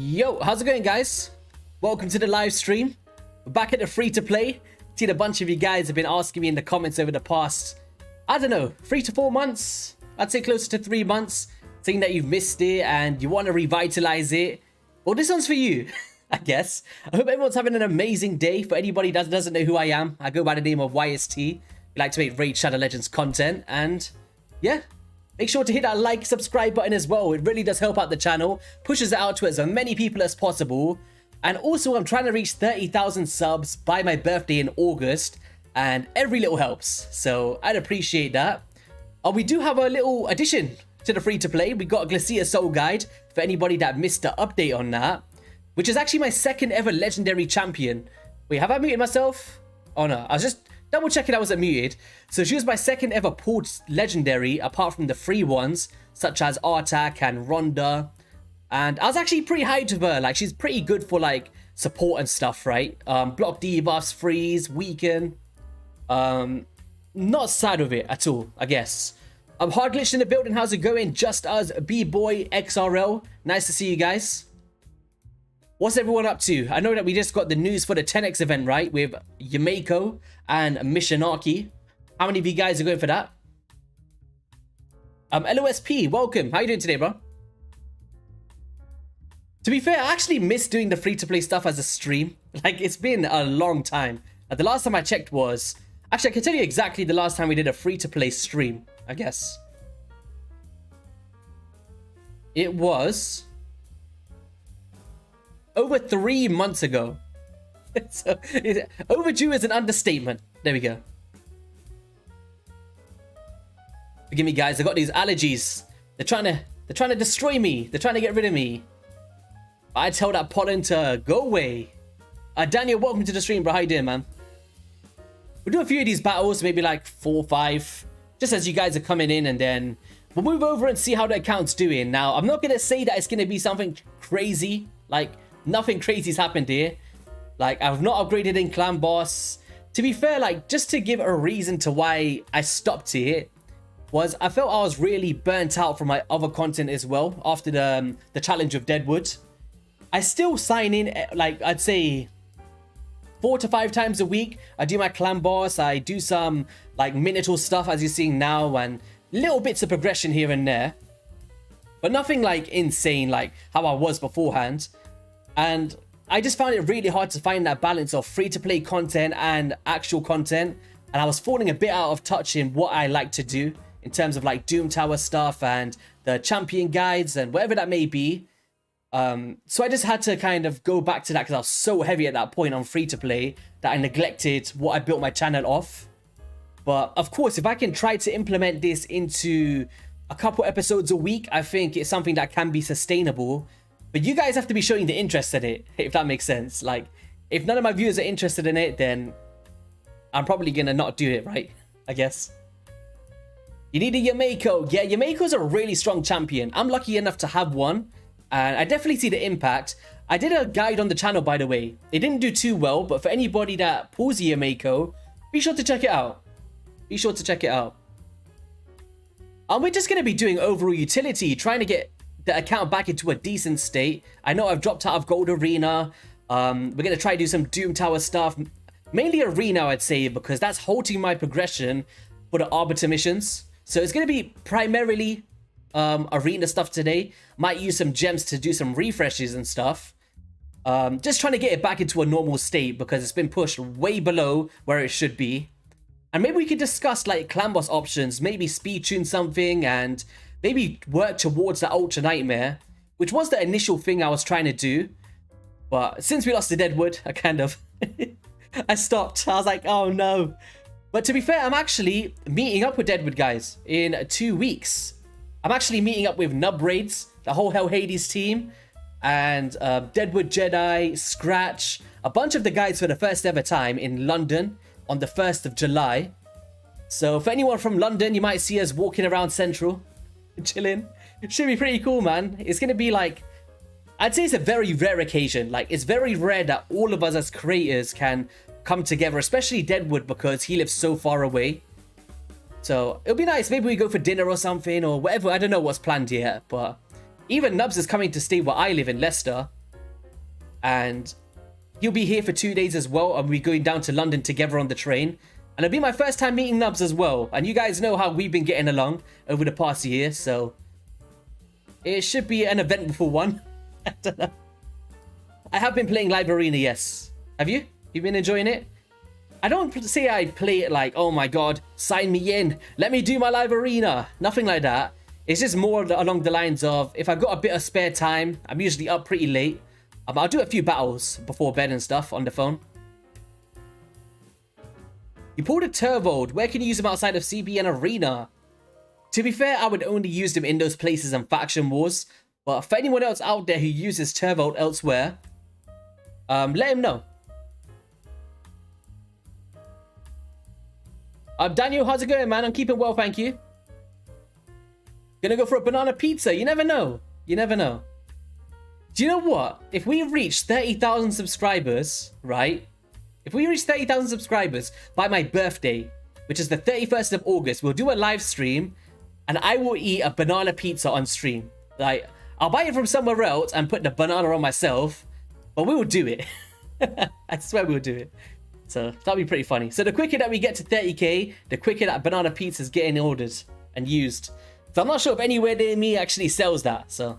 Yo, how's it going, guys? Welcome to the live stream. We're back at the free-to-play. Seen a bunch of you guys have been asking me in the comments over the past, I don't know, 3 to 4 months. I'd say closer to 3 months, saying that you've missed it and you want to revitalize it. Well, this one's for you, I guess. I hope everyone's having an amazing day. For anybody that doesn't know who I am, I go by the name of YST. We like to make Raid Shadow Legends content, and yeah, make sure to hit that like, subscribe button as well. It really does help out the channel, pushes it out to as many people as possible. And also, I'm trying to reach 30,000 subs by my birthday in August, and every little helps. So I'd appreciate that. We do have a little addition to the free-to-play. We got a Glacier Soul Guide for anybody that missed the update on that, which is actually my second ever legendary champion. Wait, have I muted myself? Oh no, I was just double checking I wasn't muted. So she was my second ever pulled legendary, apart from the free ones, such as Artak and Ronda. And I was actually pretty hyped with her. Like, she's pretty good for like support and stuff, right? Block debuffs, freeze, weaken. Not sad with it at all, I guess. Hard glitched in the building. How's it going? Just us, B-Boy, XRL. Nice to see you guys. What's everyone up to? I know that we just got the news for the 10x event, right? With Yumeko and Mishinaki. How many of you guys are going for that? LOSP, welcome. How you doing today, bro? To be fair, I actually miss doing the free-to-play stuff as a stream. Like, it's been a long time. The last time I checked was... Actually, I can tell you exactly the last time we did a free-to-play stream, I guess. It was... over 3 months ago. So, overdue is an understatement. There we go. Forgive me, guys. I got these allergies. They're trying to destroy me. They're trying to get rid of me. I tell that pollen to go away. Daniel, welcome to the stream, bro. How you doing, man? We'll do a few of these battles, maybe like 4 or 5, just as you guys are coming in, and then we'll move over and see how the account's doing. Now, I'm not going to say that it's going to be something crazy. Like, nothing crazy's happened here. Like, I've not upgraded in Clan Boss. To be fair, like, just to give a reason to why I stopped here, was I felt I was really burnt out from my other content as well after the challenge of Deadwood. I still sign in, like, I'd say 4 to 5 times a week. I do my Clan Boss, I do some like Minotaur stuff as you're seeing now, and little bits of progression here and there, but nothing like insane like how I was beforehand. And I just found it really hard to find that balance of free-to-play content and actual content, and I was falling a bit out of touch in what I like to do in terms of like Doom Tower stuff and the champion guides and whatever that may be. So I just had to kind of go back to that because I was so heavy at that point on free-to-play that I neglected what I built my channel off. But of course, if I can try to implement this into a couple episodes a week, I think it's something that can be sustainable. But you guys have to be showing the interest in it, if that makes sense. Like, if none of my viewers are interested in it, then I'm probably gonna not do it, right? I guess. You need a Yumeko. Yeah, Yumeko's a really strong champion. I'm lucky enough to have one. And I definitely see the impact. I did a guide on the channel, by the way. It didn't do too well, but for anybody that pulls a Yumeko, be sure to check it out. Be sure to check it out. We're just going to be doing overall utility, trying to get the account back into a decent state. I know I've dropped out of Gold Arena. We're going to try to do some Doom Tower stuff. Mainly Arena, I'd say, because that's halting my progression for the Arbiter missions. So it's going to be primarily... Arena stuff today. Might use some gems to do some refreshes and stuff. Just trying to get it back into a normal state because it's been pushed way below where it should be. And maybe we could discuss like Clan Boss options, maybe speed tune something and maybe work towards the Ultra Nightmare, which was the initial thing I was trying to do. But since we lost to Deadwood, I kind of I stopped. I was like, oh no. But to be fair, I'm actually meeting up with Deadwood, guys, in 2 weeks. I'm actually meeting up with Nub Raids, the whole Hell Hades team, and Deadwood Jedi, Scratch, a bunch of the guys for the first ever time in London on the 1st of July. So for anyone from London, you might see us walking around Central, chilling. It should be pretty cool, man. It's going to be like, I'd say it's a very rare occasion. Like, it's very rare that all of us as creators can come together, especially Deadwood because he lives so far away. So it'll be nice. Maybe we go for dinner or something or whatever. I don't know what's planned yet, but even Nubs is coming to stay where I live in Leicester. and he'll be here for 2 days as well, and we're going down to London together on the train. And it'll be my first time meeting Nubs as well. And you guys know how we've been getting along over the past year, so it should be an eventful one. I don't know. I have been playing Live Arena, yes. Have you? You been enjoying it? I don't say I play it like, oh my god, sign me in, let me do my Live Arena. Nothing like that. It's just more along the lines of, if I've got a bit of spare time, I'm usually up pretty late. I'll do a few battles before bed and stuff on the phone. You pulled a Turvold. Where can you use them outside of CB and Arena? To be fair, I would only use them in those places and Faction Wars. But for anyone else out there who uses Turvold elsewhere, let him know. Daniel, how's it going, man? I'm keeping well, thank you. Gonna go for a banana pizza. You never know. You never know. Do you know what? If we reach 30,000 subscribers, right? If we reach 30,000 subscribers by my birthday, which is the 31st of August, we'll do a live stream and I will eat a banana pizza on stream. Like, I'll buy it from somewhere else and put the banana on myself, but we will do it. I swear we'll do it. So that'll be pretty funny. So the quicker that we get to 30k, the quicker that banana pizza is getting ordered and used. So I'm not sure if anywhere near me actually sells that, so.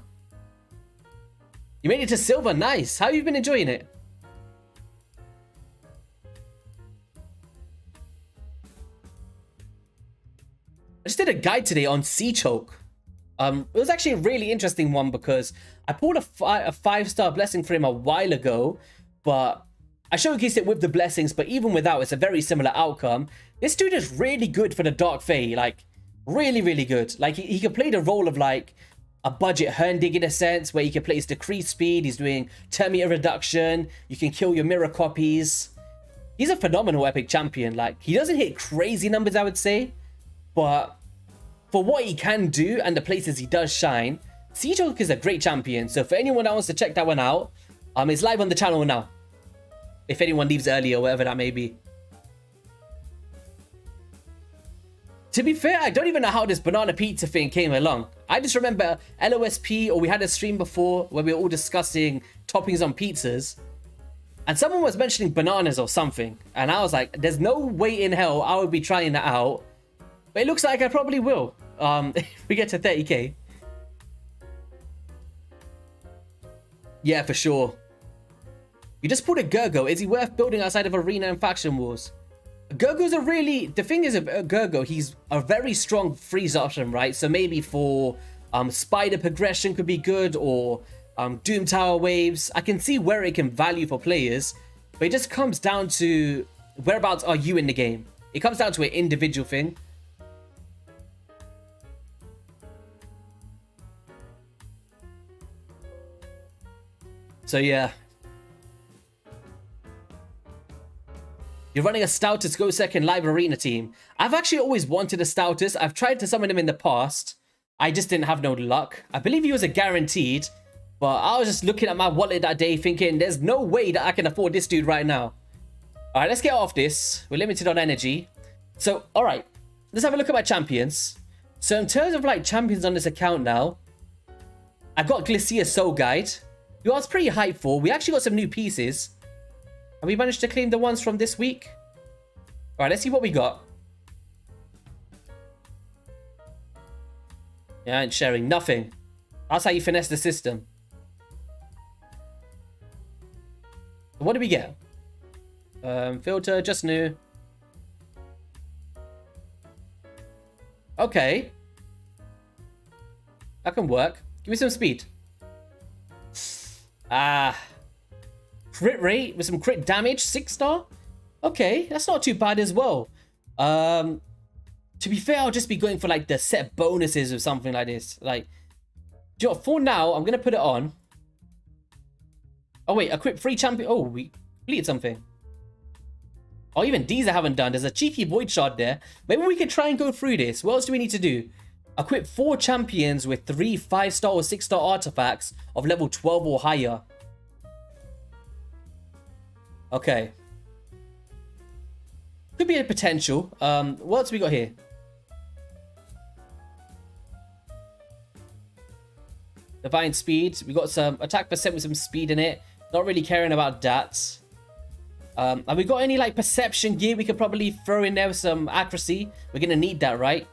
You made it to silver, nice. How have you been enjoying it? I just did a guide today on Sea Choke. It was actually a really interesting one because I pulled a 5-star blessing for him a while ago, but I showcased it with the blessings, but even without, it's a very similar outcome. This dude is really good for the Dark Fae, like, really, really good. Like, he can play the role of, like, a budget Hernding in a sense, where he can play his decreased speed, he's doing turn meter reduction, you can kill your mirror copies. He's a phenomenal epic champion. Like, he doesn't hit crazy numbers, I would say, but for what he can do and the places he does shine, Sea Choke is a great champion. So for anyone that wants to check that one out, it's live on the channel now. If anyone leaves early or whatever that may be. To be fair, I don't even know how this banana pizza thing came along. I just remember LOSP, or we had a stream before where we were all discussing toppings on pizzas. And someone was mentioning bananas or something. And I was like, there's no way in hell I would be trying that out. But it looks like I probably will. If we get to 30k. Yeah, for sure. You just put a Gurgo. Is he worth building outside of Arena and Faction Wars? Gurgo's a really... The thing is, Gurgo, he's a very strong freeze option, right? So maybe for Spider progression could be good, or Doom Tower waves. I can see where it can value for players, but it just comes down to whereabouts are you in the game. It comes down to an individual thing. So yeah. You're running a Stoutist Go Second Live Arena team. I've actually always wanted a Stoutist. I've tried to summon him in the past. I just didn't have no luck. I believe he was a guaranteed, but I was just looking at my wallet that day thinking there's no way that I can afford this dude right now. All right, let's get off this. We're limited on energy. So, all right, let's have a look at my champions. So in terms of like champions on this account now, I've got Glacier Soul Guide, who I was pretty hyped for. We actually got some new pieces. Have we managed to claim the ones from this week? All right, let's see what we got. Yeah, I ain't sharing nothing. That's how you finesse the system. What did we get? Filter, just new. Okay. That can work. Give me some speed. Crit rate with some crit damage, 6-star. Okay, that's not too bad as well. To be fair, I'll just be going for like the set bonuses or something like this. Like, do you know what, for now, I'm gonna put it on. Oh wait, equip free champion. Oh, we completed something. Oh, even these I haven't done. There's a cheeky void shard there. Maybe we could try and go through this. What else do we need to do? Equip 4 champions with 3 5-star or 6-star artifacts of level 12 or higher. Okay. Could be a potential. What else we got here? Divine speed. We got some attack percent with some speed in it. Not really caring about that. Have we got any like perception gear we could probably throw in there with some accuracy? We're gonna need that, right?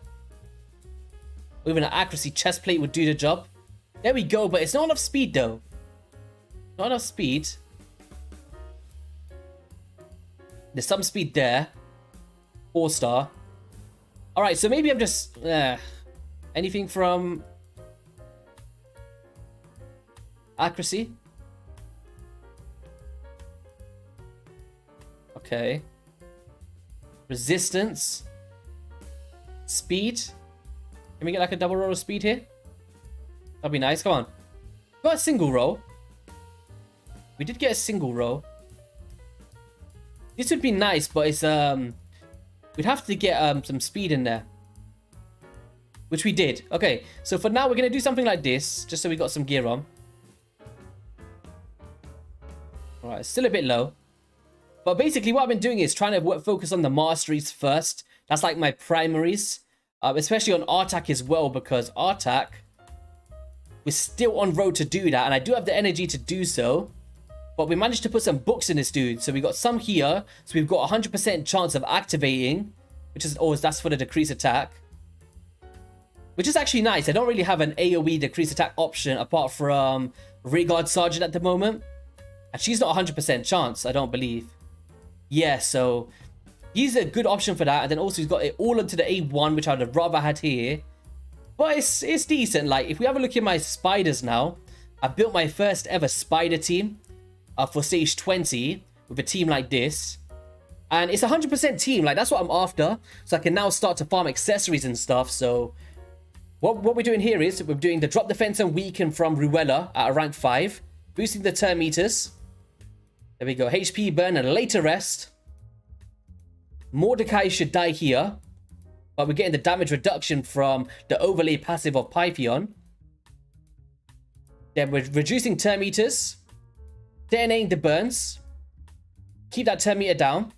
Even an accuracy chest plate would do the job. There we go, but it's not enough speed though. Not enough speed. There's some speed there. 4-star. Alright, so maybe I'm just... anything from... accuracy? Okay. Resistance. Speed. Can we get like a double roll of speed here? That'd be nice. Come on. Got a single roll. We did get a single roll. This would be nice, but it's we'd have to get some speed in there, which we did. Okay, so for now we're gonna do something like this, just so we got some gear on. All right, still a bit low, but basically what I've been doing is trying to focus on the masteries first. That's like my primaries, especially on Artak as well, because Artak, we're still on road to do that, and I do have the energy to do so. But we managed to put some books in this dude. So we got some here. So we've got 100% chance of activating, which is always, that's for the decrease attack, which is actually nice. I don't really have an AoE decrease attack option apart from Rearguard Sergeant at the moment. And she's not 100% chance, I don't believe. Yeah, so he's a good option for that. And then also he's got it all onto the A1, which I'd have rather had here. But it's decent. Like, if we have a look at my spiders now, I built my first ever spider team. For stage 20 with a team like this, and it's 100% team, like that's what I'm after, so I can now start to farm accessories and stuff. So what we're doing here is we're doing the drop defense and weaken from Ruella at a rank 5, boosting the turn meters. There we go. HP burn and later rest. Mordecai should die here, but we're getting the damage reduction from the overlay passive of Pythion. Then we're reducing turn meters, detonating the burns, keep that turn meter down.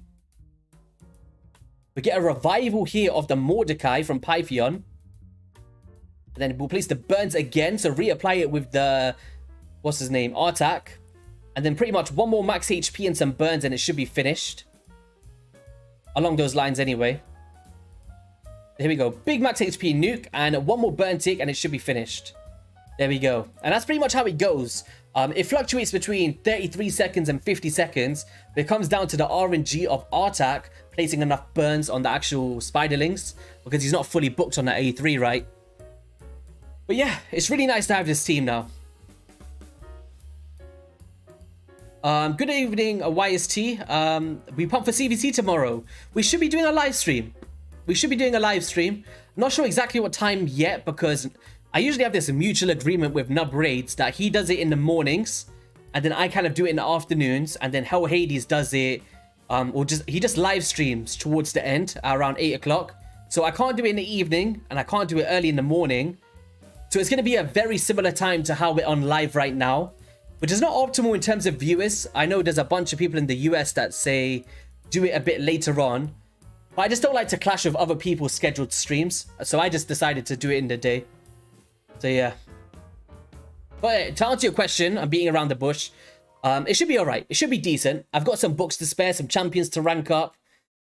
We get a revival here of the Mordecai from Pythion. And then we'll place the burns again, so reapply it with the, what's his name, Artak. And then pretty much one more max HP and some burns and it should be finished. Along those lines anyway. Here we go, big max HP nuke and one more burn tick and it should be finished. There we go. And that's pretty much how it goes. It fluctuates between 33 seconds and 50 seconds. But it comes down to the RNG of Artak placing enough burns on the actual spiderlings, because he's not fully booked on that A3, right? But yeah, it's really nice to have this team now. Good evening, YST. We pump for CVC tomorrow. We should be doing a live stream. I'm not sure exactly what time yet, because I usually have this mutual agreement with Nub Raids that he does it in the mornings, and then I kind of do it in the afternoons, and then Hell Hades does it, he just live streams towards the end around 8 o'clock. So I can't do it in the evening, and I can't do it early in the morning. So it's going to be a very similar time to how we're on live right now, which is not optimal in terms of viewers. I know there's a bunch of people in the US that say do it a bit later on, but I just don't like to clash with other people's scheduled streams. So I just decided to do it in the day. So yeah. But to answer your question, I'm beating around the bush. It should be alright. It should be decent. I've got some books to spare, some champions to rank up.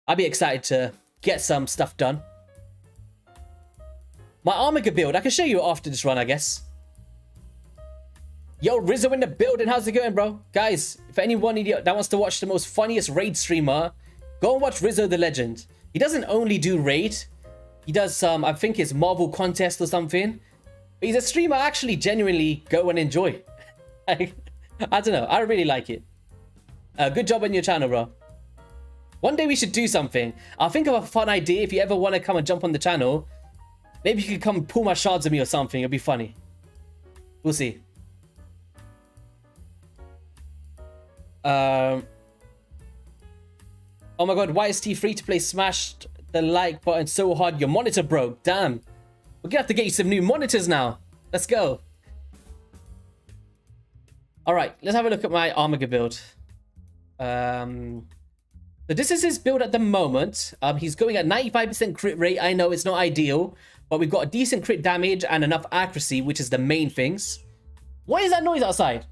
I'll be excited to get some stuff done. My Armiga build, I can show you after this run, I guess. Yo, Rizzo in the building. How's it going, bro? Guys, if anyone that wants to watch the most funniest raid streamer, go and watch Rizzo the Legend. He doesn't only do raid. He does some, I think it's Marvel contest or something. But he's a streamer I actually genuinely go and enjoy. I don't know. I really like it. Good job on your channel, bro. One day we should do something. I'll think of a fun idea. If you ever want to come and jump on the channel, maybe you could come pull my shards of me or something. It'll be funny. We'll see. Oh my god, YST free to play smashed the like button so hard your monitor broke. Damn. We're gonna have to get you some new monitors now. Let's go. Alright, let's have a look at my Armiga build. So this is his build at the moment. He's going at 95% crit rate. I know it's not ideal, but we've got a decent crit damage and enough accuracy, which is the main things. What is that noise outside?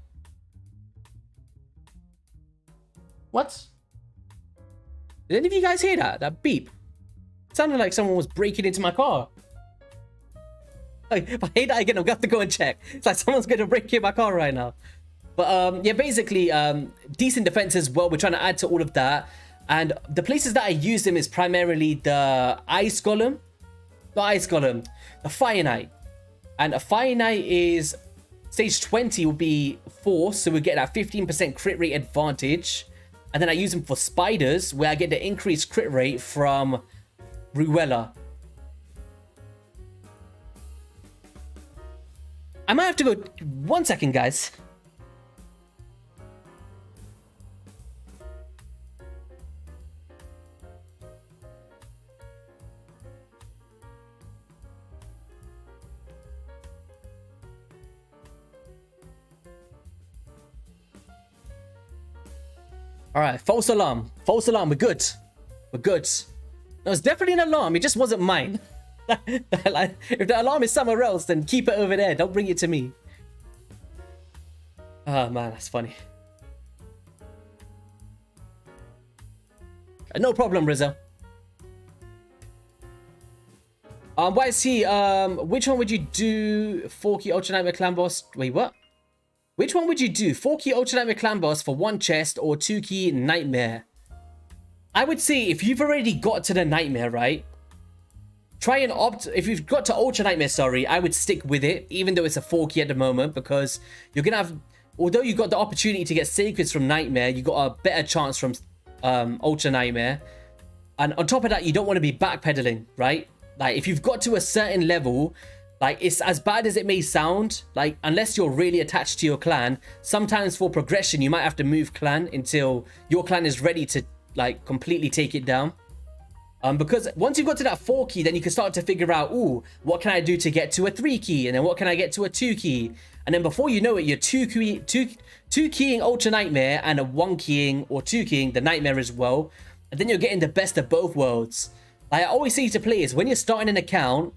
What? Did any of you guys hear that? That beep? It sounded like someone was breaking into my car. Like, if I hear that again, I'm gonna have to go and check. It's like someone's gonna break into my car right now. But yeah, basically, decent defense as well. We're trying to add to all of that. And the places that I use them is primarily the Ice Golem. Not Ice Golem, the Fire Knight. And a Fire Knight is stage 20 will be Force, so we get that 15% crit rate advantage. And then I use them for Spiders, where I get the increased crit rate from Ruella. I might have to go 1 second, guys. All right, false alarm. False alarm. We're good. We're good. No, it's definitely an alarm. It just wasn't mine. Like, if the alarm is somewhere else, then keep it over there. Don't bring it to me. Oh, man, that's funny. No problem, Rizzo. YC, which one would you do? 4-key Ultra Nightmare Clan Boss. Wait, what? Which one would you do? 4-key Ultra Nightmare Clan Boss for 1 chest or 2-key Nightmare? I would say if you've already got to the Nightmare, right? Try and opt. If you've got to Ultra Nightmare, sorry, I would stick with it, even though it's a 4-key at the moment, because you're going to have, although you got the opportunity to get Sacreds from Nightmare, you got a better chance from Ultra Nightmare. And on top of that, you don't want to be backpedaling, right? Like, if you've got to a certain level, like, it's as bad as it may sound, like, unless you're really attached to your clan, sometimes for progression, you might have to move clan until your clan is ready to, like, completely take it down. Because once you've got to that 4-key, then you can start to figure out, ooh, what can I do to get to a 3-key? And then what can I get to a 2-key? And then before you know it, you're 2-keying Ultra Nightmare and a 1-keying or 2-keying the Nightmare as well. And then you're getting the best of both worlds. Like I always say to players, when you're starting an account,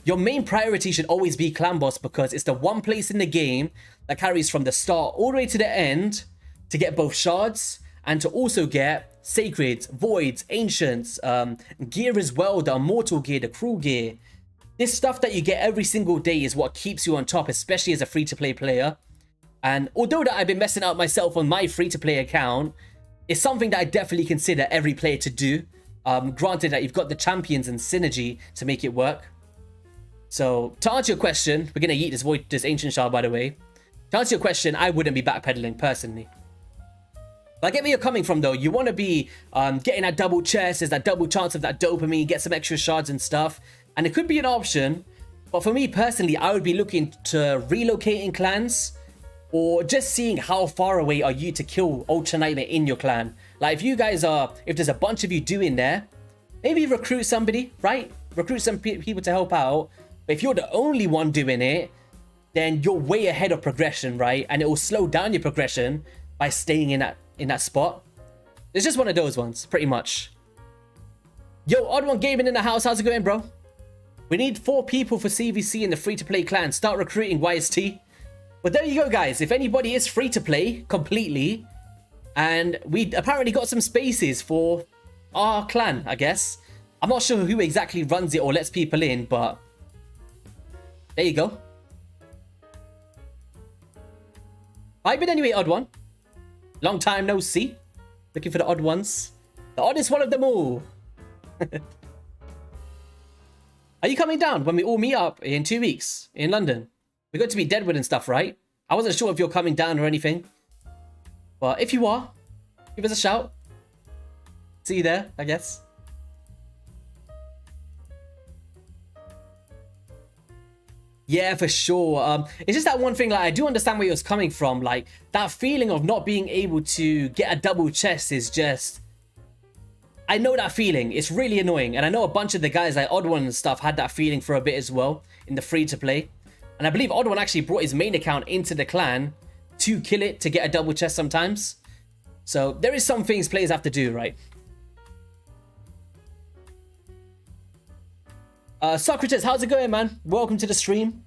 your main priority should always be Clan Boss, because it's the one place in the game that carries from the start all the way to the end to get both shards and to also get Sacreds, Voids, Ancients, gear as well, the Immortal gear, the Cruel gear. This stuff that you get every single day is what keeps you on top, especially as a free-to-play player. And although that I've been messing out myself on my free-to-play account, it's something that I definitely consider every player to do. Granted that you've got the champions and synergy to make it work. So, to answer your question, we're going to yeet this Ancient Shard, by the way. To answer your question, I wouldn't be backpedaling, personally. But I get where you're coming from, though. You want to be getting that double chest, there's that double chance of that dopamine, get some extra shards and stuff. And it could be an option. But for me, personally, I would be looking to relocating clans, or just seeing how far away are you to kill Ultra Nightmare in your clan. Like, if you guys are, if there's a bunch of you doing there, maybe recruit somebody, right? Recruit some people to help out. But if you're the only one doing it, then you're way ahead of progression, right? And it will slow down your progression by staying in that spot. It's just one of those ones, pretty much. Yo, Odd One Gaming in the house. How's it going, bro? We need 4 people for CVC in the free-to-play clan. Start recruiting, YST. But there you go, guys. If anybody is free-to-play completely, and we apparently got some spaces for our clan, I guess. I'm not sure who exactly runs it or lets people in, but there you go. I've been anyway, Odd One. Long time no see. Looking for the odd ones. The oddest one of them all. Are you coming down when we all meet up in 2 weeks in London? We're going to be Deadwood and stuff, right? I wasn't sure if you're coming down or anything. But if you are, give us a shout. See you there, I guess. Yeah, for sure. It's just that one thing, like, I do understand where you're coming from. Like, that feeling of not being able to get a double chest is just... I know that feeling. It's really annoying. And I know a bunch of the guys, like Odd One and stuff, had that feeling for a bit as well in the free-to-play. And I believe Odd One actually brought his main account into the clan to kill it, to get a double chest sometimes. So, there is some things players have to do, right? Socrates, how's it going, man? Welcome to the stream.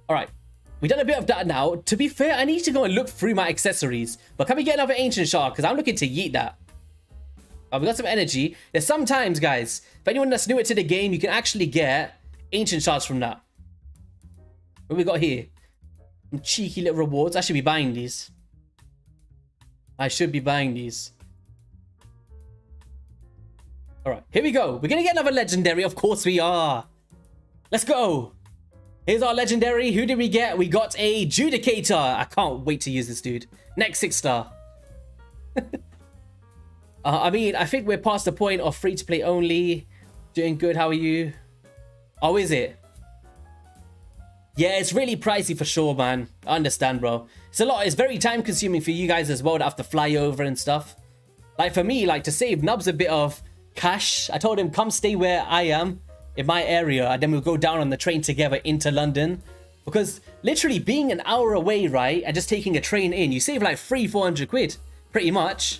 All right. We've done a bit of that now. To be fair, I need to go and look through my accessories. But can we get another ancient shard? Because I'm looking to yeet that. We got some energy. There's sometimes, guys, if anyone that's newer to the game, you can actually get ancient shards from that. What we got here? Some cheeky little rewards. I should be buying these. Alright, here we go. We're going to get another legendary. Of course we are. Let's go. Here's our legendary. Who did we get? We got a Judicator. I can't wait to use this dude. Next 6-star. I mean, I think we're past the point of free-to-play only. Doing good. How are you? Oh, is it? Yeah, it's really pricey for sure, man. I understand, bro. It's a lot. It's very time-consuming for you guys as well to have to fly over and stuff. Like, for me, like, to save Nubs a bit of cash, I told him, come stay where I am in my area, and then we'll go down on the train together into London. Because literally being an hour away, right, and just taking a train in, you save like 300-400 quid, pretty much.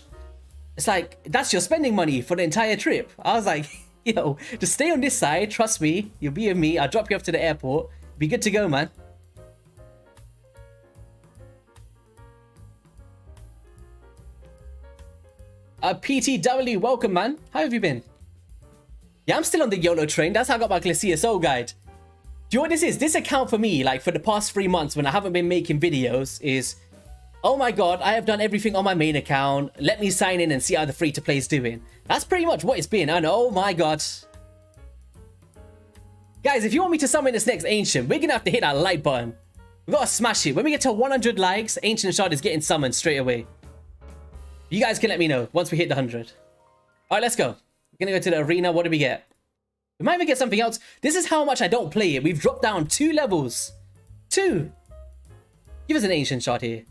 It's like, that's your spending money for the entire trip. I was like, yo, just stay on this side, trust me, you'll be with me, I'll drop you off to the airport, be good to go, man. PTW, welcome, man. How have you been? Yeah, I'm still on the YOLO train. That's how I got my Glacier Soul guide. Do you know what this is? This account for me, like for the past 3 months when I haven't been making videos is, oh my god, I have done everything on my main account. Let me sign in and see how the free-to-play is doing. That's pretty much what it's been. And oh my god. Guys, if you want me to summon this next Ancient, we're going to have to hit that like button. We've got to smash it. When we get to 100 likes, Ancient Shard is getting summoned straight away. You guys can let me know once we hit the 100. Alright, let's go. We're going to go to the arena. What do we get? We might even get something else. This is how much I don't play it. We've dropped down 2 levels. 2. Give us an Ancient Shard here.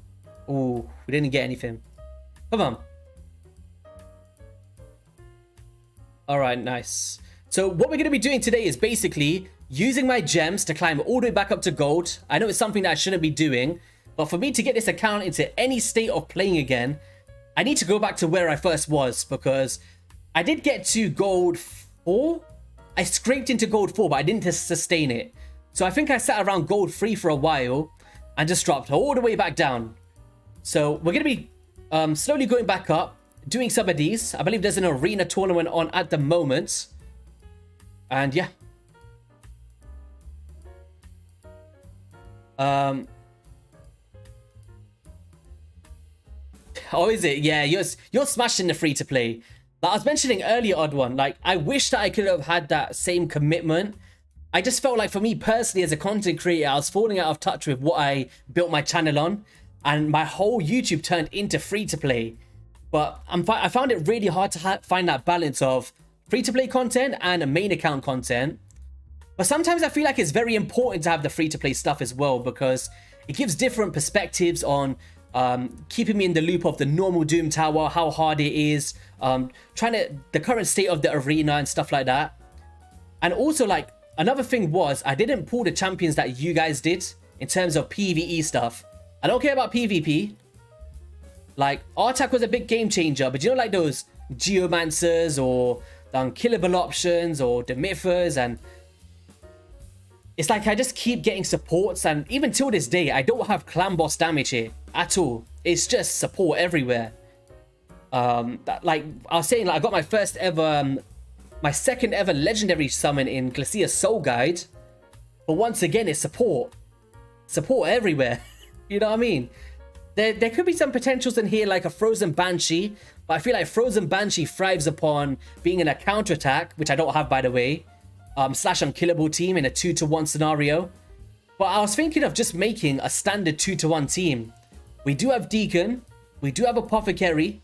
Ooh, we didn't get anything. Come on. Alright, nice. So what we're going to be doing today is basically using my gems to climb all the way back up to gold. I know it's something that I shouldn't be doing, but for me to get this account into any state of playing again, I need to go back to where I first was, because I did get to gold 4. I scraped into gold 4, but I didn't sustain it. So I think I sat around gold 3 for a while and just dropped all the way back down. So we're going to be slowly going back up, doing some of these. I believe there's an arena tournament on at the moment. And yeah. Oh, is it? Yeah, you're smashing the free-to-play. Like I was mentioning earlier, Odd One, like I wish that I could have had that same commitment. I just felt like for me personally as a content creator, I was falling out of touch with what I built my channel on. And my whole YouTube turned into free-to-play. But I found it really hard to find that balance of free-to-play content and main account content. But sometimes I feel like it's very important to have the free-to-play stuff as well, because it gives different perspectives on keeping me in the loop of the normal Doom Tower, how hard it is, the current state of the arena and stuff like that. And also, like, another thing was, I didn't pull the champions that you guys did in terms of PvE stuff. I don't care about PvP. Like, Artak was a big game changer, but you know, like those Geomancers or the unkillable options or the Mythers, and it's like I just keep getting supports, and even till this day, I don't have clan boss damage here at all. It's just support everywhere. Like I was saying, like I got my first ever, my second ever legendary summon in Glacier Soul Guide, but once again, it's support everywhere. You know what I mean? There could be some potentials in here, like a Frozen Banshee, but I feel like Frozen Banshee thrives upon being in a counterattack, which I don't have, by the way, slash unkillable team in a 2-to-1 scenario. But I was thinking of just making a standard 2-to-1 team. We do have Deacon, we do have Apothecary.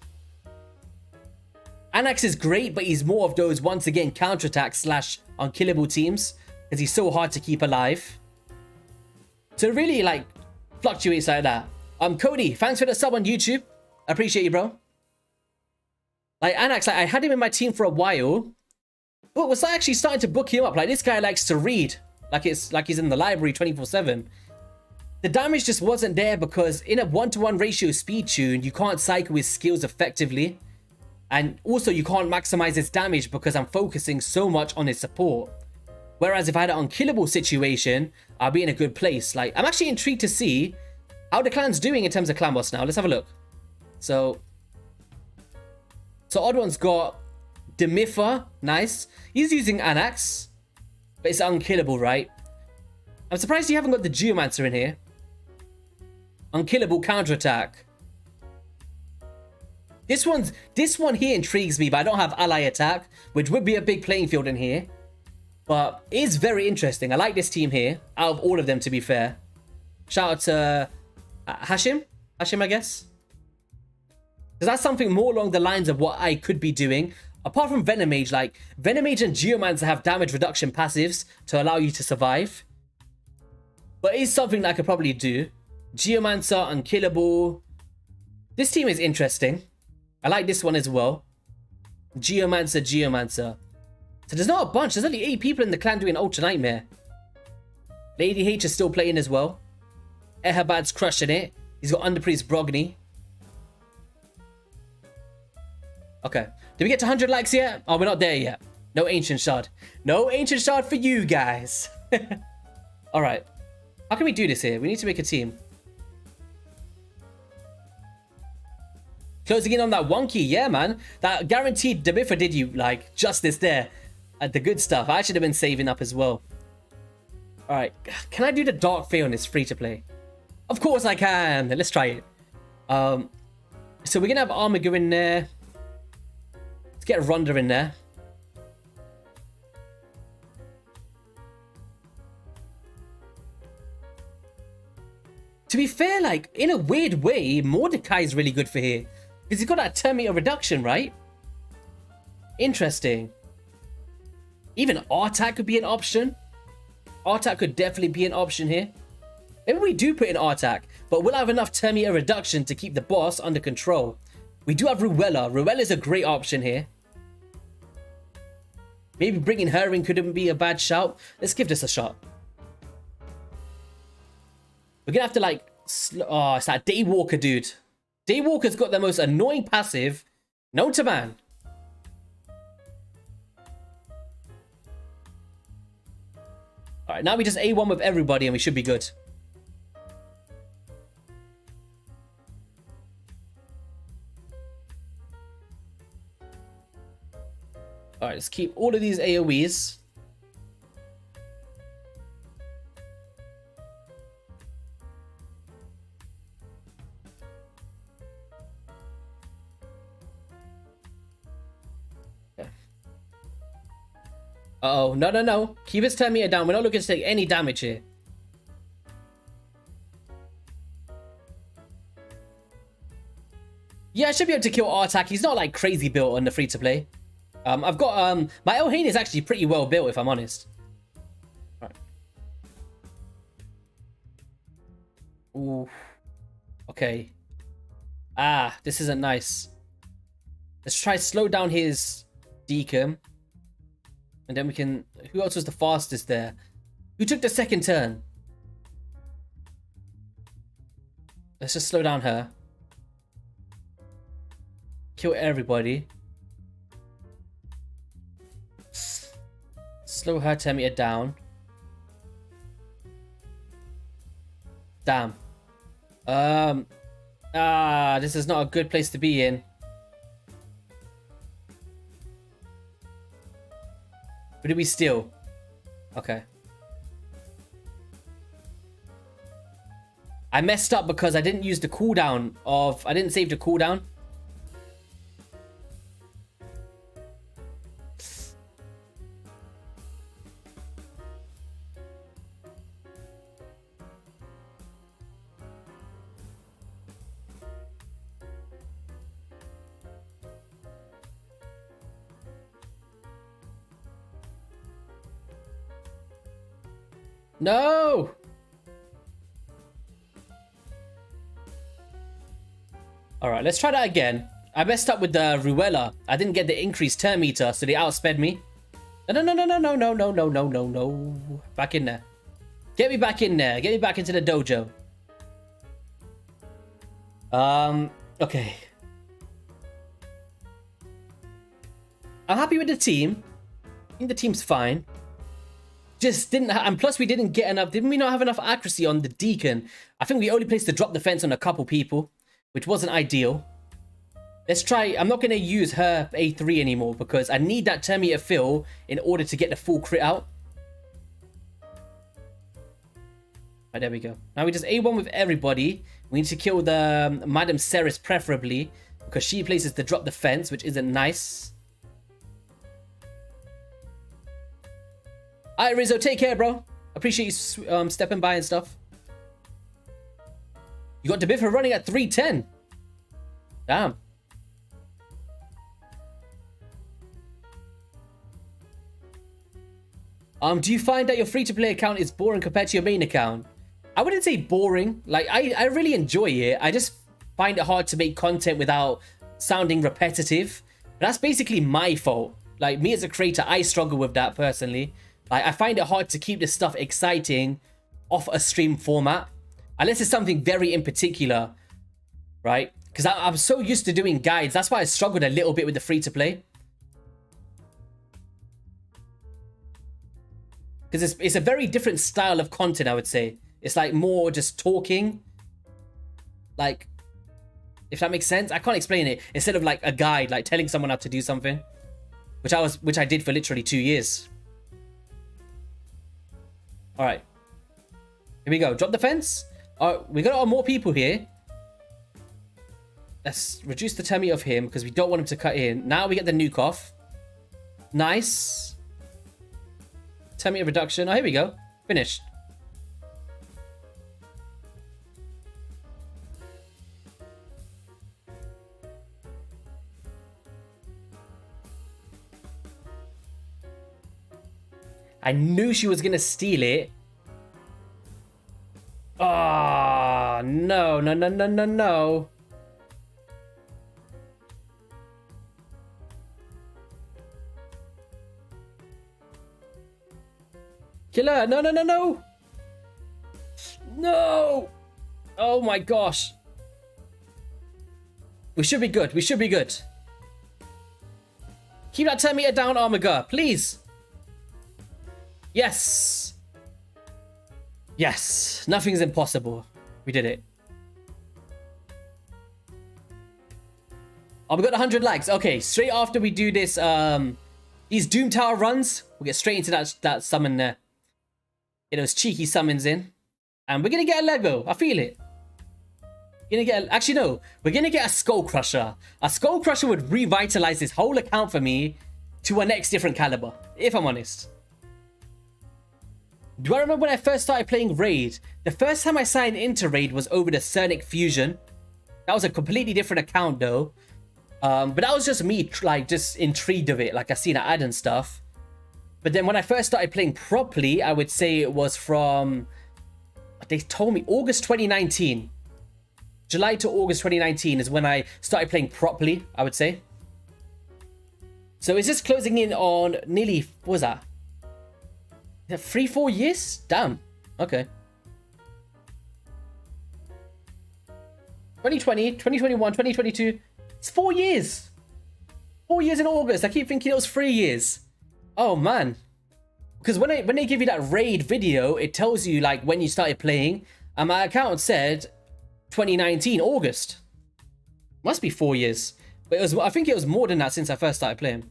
Anax is great, but he's more of those, once again, counterattack slash unkillable teams, because he's so hard to keep alive. So really, like, fluctuates like that. Cody, thanks for the sub on YouTube. I appreciate you, bro. Like, Anax, like, I had him in my team for a while. But was I actually starting to book him up? Like, this guy likes to read. Like he's in the library 24/7. The damage just wasn't there because in a 1-to-1 ratio speed tune, you can't cycle his skills effectively. And also, you can't maximize his damage because I'm focusing so much on his support. Whereas if I had an unkillable situation, I'd be in a good place. Like, I'm actually intrigued to see how the clan's doing in terms of clan boss now. Let's have a look. So Odd One's got Demiffer. Nice. He's using Anax. But it's unkillable, right? I'm surprised you haven't got the Geomancer in here. Unkillable counterattack. This one here intrigues me, but I don't have ally attack, which would be a big playing field in here. But it is very interesting. I like this team here, out of all of them, to be fair. Shout out to Hashim, I guess. Because that's something more along the lines of what I could be doing. Apart from Venomage, like, Venomage and Geomancer have damage reduction passives to allow you to survive. But it is something that I could probably do. Geomancer, unkillable. This team is interesting. I like this one as well. Geomancer. So there's not a bunch. There's only 8 people in the clan doing Ultra Nightmare. Lady H is still playing as well. Ehabad's crushing it. He's got Underpriest Brogni. Okay. Did we get to 100 likes yet? Oh, we're not there yet. No Ancient Shard. No Ancient Shard for you guys. Alright. How can we do this here? We need to make a team. Closing in on that wonky. Yeah, man. That guaranteed Demiffer did you, like, justice there. The good stuff. I should have been saving up as well. Alright. Can I do the Dark Fae on this free-to-play? Of course I can. Let's try it. So we're going to have Armiger in there. Let's get Ronda in there. To be fair, like, in a weird way, Mordecai is really good for here. Because he's got that turn meter reduction, right? Interesting. Even Artak could be an option. Artak could definitely be an option here. Maybe we do put in Artak, but we'll have enough turn meter reduction to keep the boss under control. We do have Ruella. Ruella is a great option here. Maybe bringing her in couldn't be a bad shout. Let's give this a shot. We're gonna have to, like, oh, it's that Daywalker dude. Daywalker's got the most annoying passive known to man. Alright, now we just A1 with everybody and we should be good. Alright, let's keep all of these AoEs. Uh-oh, no. Keep his turn meter down. We're not looking to take any damage here. Yeah, I should be able to kill Artak. He's not, like, crazy built on the free-to-play. I've got, my Elhain is actually pretty well built, if I'm honest. Alright. Ooh. Okay. Ah, this isn't nice. Let's try slow down his Deacon. And then we can... Who else was the fastest there? Who took the second turn? Let's just slow down her. Kill everybody. Slow her turn meter down. Damn. This is not a good place to be in. Who did we steal? Okay. I messed up because I didn't use the cooldown of... I didn't save the cooldown. No! Alright, let's try that again. I messed up with the Ruella. I didn't get the increased turn meter, so they outsped me. No. Back in there. Get me back in there. Get me back into the dojo. Okay. I'm happy with the team. I think the team's fine. just didn't, and plus we didn't get enough, didn't we not have enough accuracy on the Deacon? I think we only placed the drop defense on a couple people, which wasn't ideal. Let's try, I'm not going to use her A3 anymore because I need that 10 meter fill in order to get the full crit out. Right, there we go. Now we just A1 with everybody. We need to kill the Madam Ceres preferably because she places the drop defense, which isn't nice. Alright, Rizzo, take care, bro. Appreciate you stepping by and stuff. You got Debiffa running at 310. Damn. Do you find that your free-to-play account is boring compared to your main account? I wouldn't say boring. Like, I really enjoy it. I just find it hard to make content without sounding repetitive. But that's basically my fault. Like, me as a creator, I struggle with that personally. Like, I find it hard to keep this stuff exciting off a stream format. Unless it's something very in particular, right? Because I'm so used to doing guides. That's why I struggled a little bit with the free-to-play. Because it's a very different style of content, I would say. It's like more just talking. Like, if that makes sense. I can't explain it. Instead of like a guide, like telling someone how to do something. Which I did for literally 2 years. Alright. Here we go. Drop the fence. Alright, we got more people here. Let's reduce the 10 meter of him because we don't want him to cut in. Now we get the nuke off. Nice. 10 meter reduction. Oh, here we go. Finished. I knew she was gonna steal it. Oh, no, no, no, no, no, no. Killer, no, no, no, no. No. Oh my gosh. We should be good. We should be good. Keep that 10 meter down, Armager, please. Yes. Yes. Nothing's impossible. We did it. Oh, we got 100 likes. Okay, straight after we do this, these Doom Tower runs, we'll get straight into that summon there. Get those cheeky summons in. And we're gonna get a Lego. I feel it. Actually, no. We're gonna get a Skull Crusher. A Skull Crusher would revitalize this whole account for me to a next different caliber, if I'm honest. Do I remember when I first started playing Raid? The first time I signed into Raid was over the Cernic Fusion. That was a completely different account though. But that was just me, like, just intrigued of it. Like, I seen an ad and stuff. But then when I first started playing properly, I would say it was from... They told me August 2019. July to August 2019 is when I started playing properly, I would say. So is this closing in on nearly... What was that? 3-4 years? Damn. Okay. 2020, 2021, 2022. It's 4 years. 4 years in August. I keep thinking it was 3 years. Oh man. Because when they give you that raid video, it tells you like when you started playing. And my account said 2019 August. Must be 4 years. But I think it was more than that since I first started playing.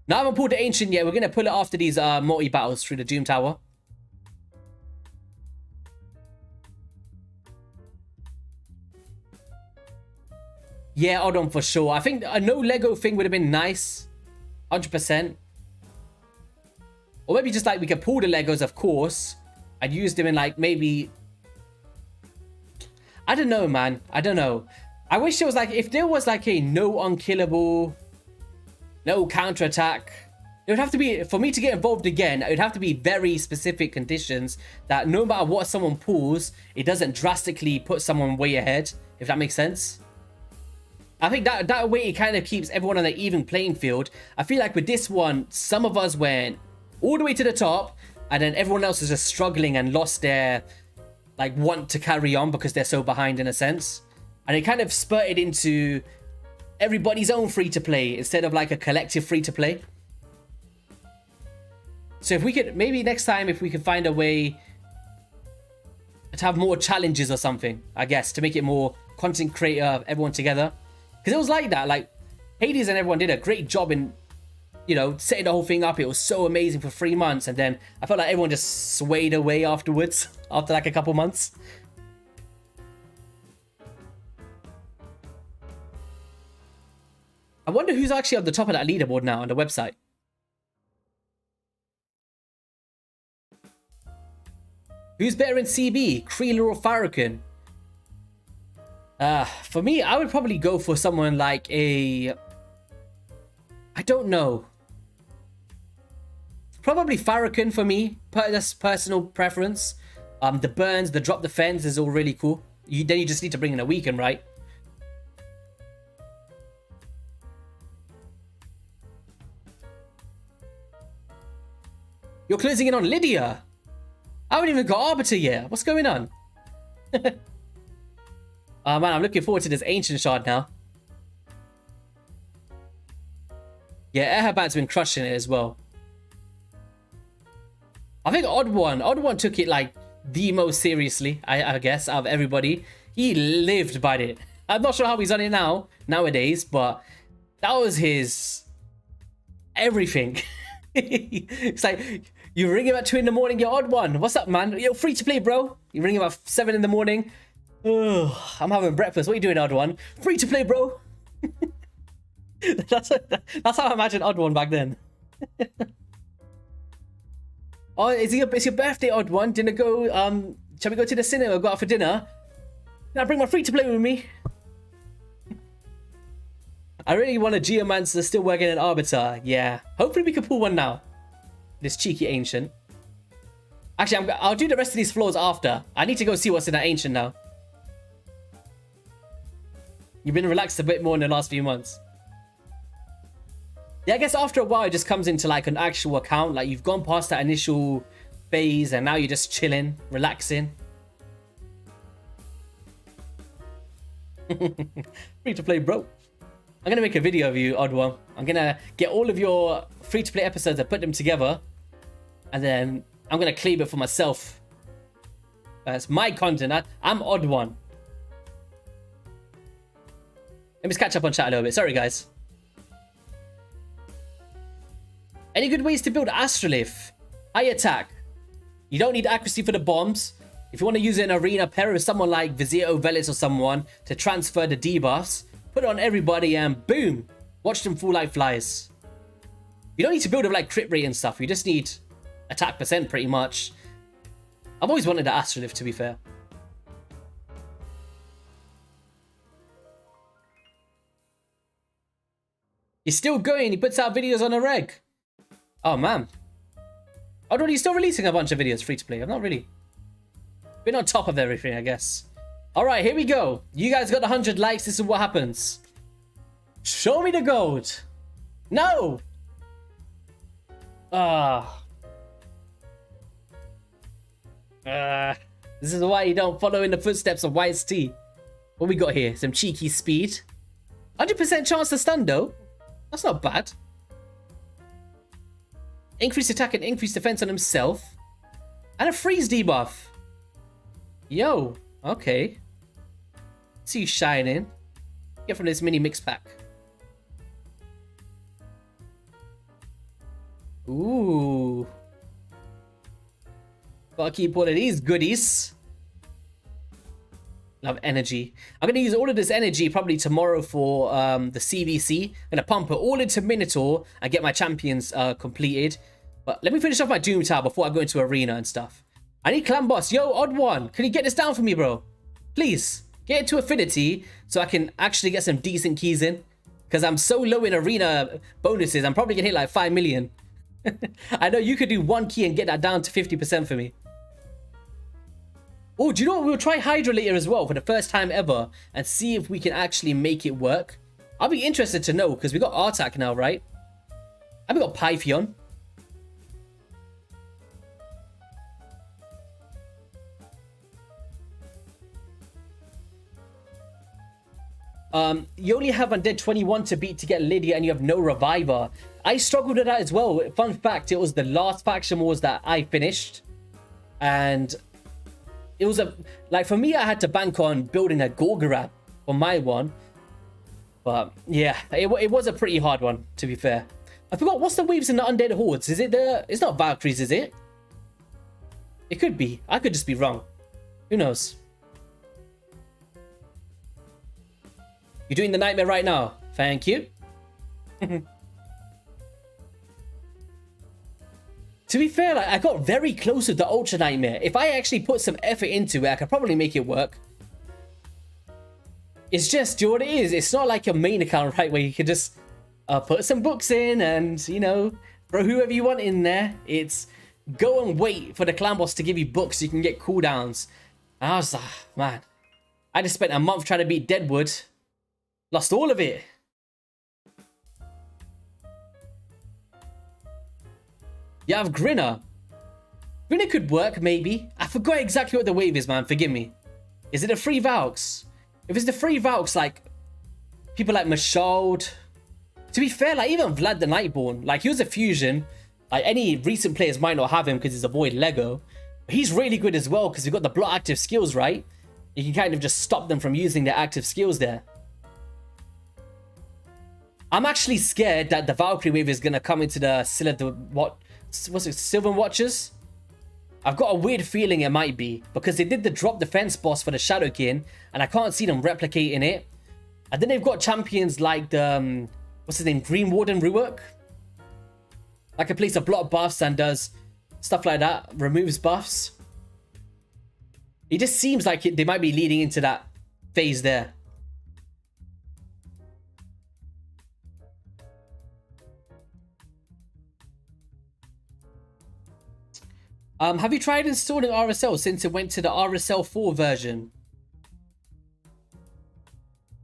Now I haven't pulled the Ancient yet. We're going to pull it after these multi-battles through the Doom Tower. Yeah, hold on for sure. I think a no Lego thing would have been nice. 100%. Or maybe just like we could pull the Legos, of course. I'd use them in like maybe... I don't know, man. I don't know. I wish there was like... If there was like a no unkillable... No counterattack. It would have to be, for me to get involved again, it would have to be very specific conditions that no matter what someone pulls, it doesn't drastically put someone way ahead, if that makes sense. I think that way it kind of keeps everyone on an even playing field. I feel like with this one, some of us went all the way to the top, and then everyone else is just struggling and lost their, like, want to carry on because they're so behind in a sense. And it kind of spurted into... everybody's own free-to-play instead of like a collective free-to-play. So if we could, maybe next time, if we could find a way to have more challenges or something, I guess, to make it more content creator, everyone together. Because it was like that, like Hades and everyone did a great job in, you know, setting the whole thing up. It was so amazing for 3 months, and then I felt like everyone just swayed away afterwards, after like a couple months. I wonder who's actually on the top of that leaderboard now on the website. Who's better in CB, Kreeler or Farrakhan? For me, I would probably go for someone like a... I don't know. Probably Farrakhan for me. That's personal preference. The burns, the drop defense is all really cool. Then you just need to bring in a weekend, right? You're closing in on Lydia. I haven't even got Arbiter yet. What's going on? Oh man, I'm looking forward to this Ancient Shard now. Yeah, Erhabat's been crushing it as well. I think Odd One took it like the most seriously, I guess, out of everybody. He lived by it. I'm not sure how he's on it nowadays, but that was his everything. It's like, you ring him at 2 in the morning, you're Odd One. What's up, man? You're free to play, bro. You ring him at 7 in the morning. Ugh, I'm having breakfast. What are you doing, Odd One? Free to play, bro. That's how I imagine Odd One back then. Oh, it's your birthday, Odd One. Shall we go to the cinema, go out for dinner? Can I bring my free to play with me? I really want a Geomancer still working an Arbiter. Yeah. Hopefully we can pull one now. This cheeky Ancient. Actually, I'll do the rest of these floors after. I need to go see what's in that Ancient now. You've been relaxed a bit more in the last few months. Yeah, I guess after a while it just comes into like an actual account. Like you've gone past that initial phase and now you're just chilling, relaxing. Free to play, bro. I'm going to make a video of you, Odd One. I'm going to get all of your free to play episodes and put them together. And then I'm going to claim it for myself. That's my content. I'm Odd One. Let me just catch up on chat a little bit. Sorry, guys. Any good ways to build Astrolith? High attack. You don't need accuracy for the bombs. If you want to use it in arena, pair with someone like Vizier Ovelis or someone to transfer the debuffs. Put it on everybody and boom. Watch them fall like flies. You don't need to build with like crit rate and stuff. You just need attack percent pretty much. I've always wanted the Astrolith, to be fair. He's still going. He puts out videos on a reg. Oh, man. Oh, he's still releasing a bunch of videos free to play. I've not really been on top of everything, I guess. All right, here we go. You guys got 100 likes. This is what happens. Show me the gold. No. This is why you don't follow in the footsteps of YST. What we got here? Some cheeky speed. 100% chance to stun, though. That's not bad. Increased attack and increased defense on himself. And a freeze debuff. Yo, okay. See you shining. Get from this mini mix pack. Ooh. Gotta keep all of these goodies. Love energy. I'm going to use all of this energy probably tomorrow for the CVC. I'm going to pump it all into Minotaur and get my champions completed. But let me finish off my Doom Tower before I go into Arena and stuff. I need Clan Boss. Yo, Odd One. Can you get this down for me, bro? Please. Get it to Affinity so I can actually get some decent keys in. Because I'm so low in Arena bonuses. I'm probably going to hit like 5 million. I know you could do 1 key and get that down to 50% for me. Oh, do you know what? We'll try Hydra later as well for the first time ever and see if we can actually make it work. I'll be interested to know because we got Artak now, right? And we got Pythion. You only have Undead 21 to beat to get Lydia and you have no Reviver. I struggled with that as well. Fun fact, it was the last faction wars that I finished. And it was like, for me, I had to bank on building a Gorgorab for my one. But yeah, it was a pretty hard one, to be fair. I forgot, what's the waves in the Undead Hordes? Is it it's not Valkyries, is it? It could be. I could just be wrong. Who knows? You're doing the nightmare right now. Thank you. To be fair, like, I got very close with the Ultra Nightmare. If I actually put some effort into it, I could probably make it work. It's just, do you know what it is? It's not like your main account, right? Where you can just put some books in and, you know, throw whoever you want in there. It's go and wait for the clan boss to give you books so you can get cooldowns. And I was like, man, I just spent a month trying to beat Deadwood. Lost all of it. You have Grinner. Grinner could work, maybe. I forgot exactly what the wave is, man. Forgive me. Is it a free Valks? If it's the free Valks, like, people like Mashaud. To be fair, like, even Vlad the Nightborn, like, he was a fusion. Like, any recent players might not have him because he's a void Lego. But he's really good as well because we've got the block active skills, right? You can kind of just stop them from using their active skills there. I'm actually scared that the Valkyrie wave is going to come into the Sylvan Watchers. I've got a weird feeling it might be because they did the drop defense boss for the Shadowkin and I can't see them replicating it. And then they've got champions like the what's his name, Green Warden Ruark, like a place to block buffs and does stuff like that, removes buffs. It just seems like they might be leading into that phase there. Have you tried installing RSL since it went to the RSL 4 version?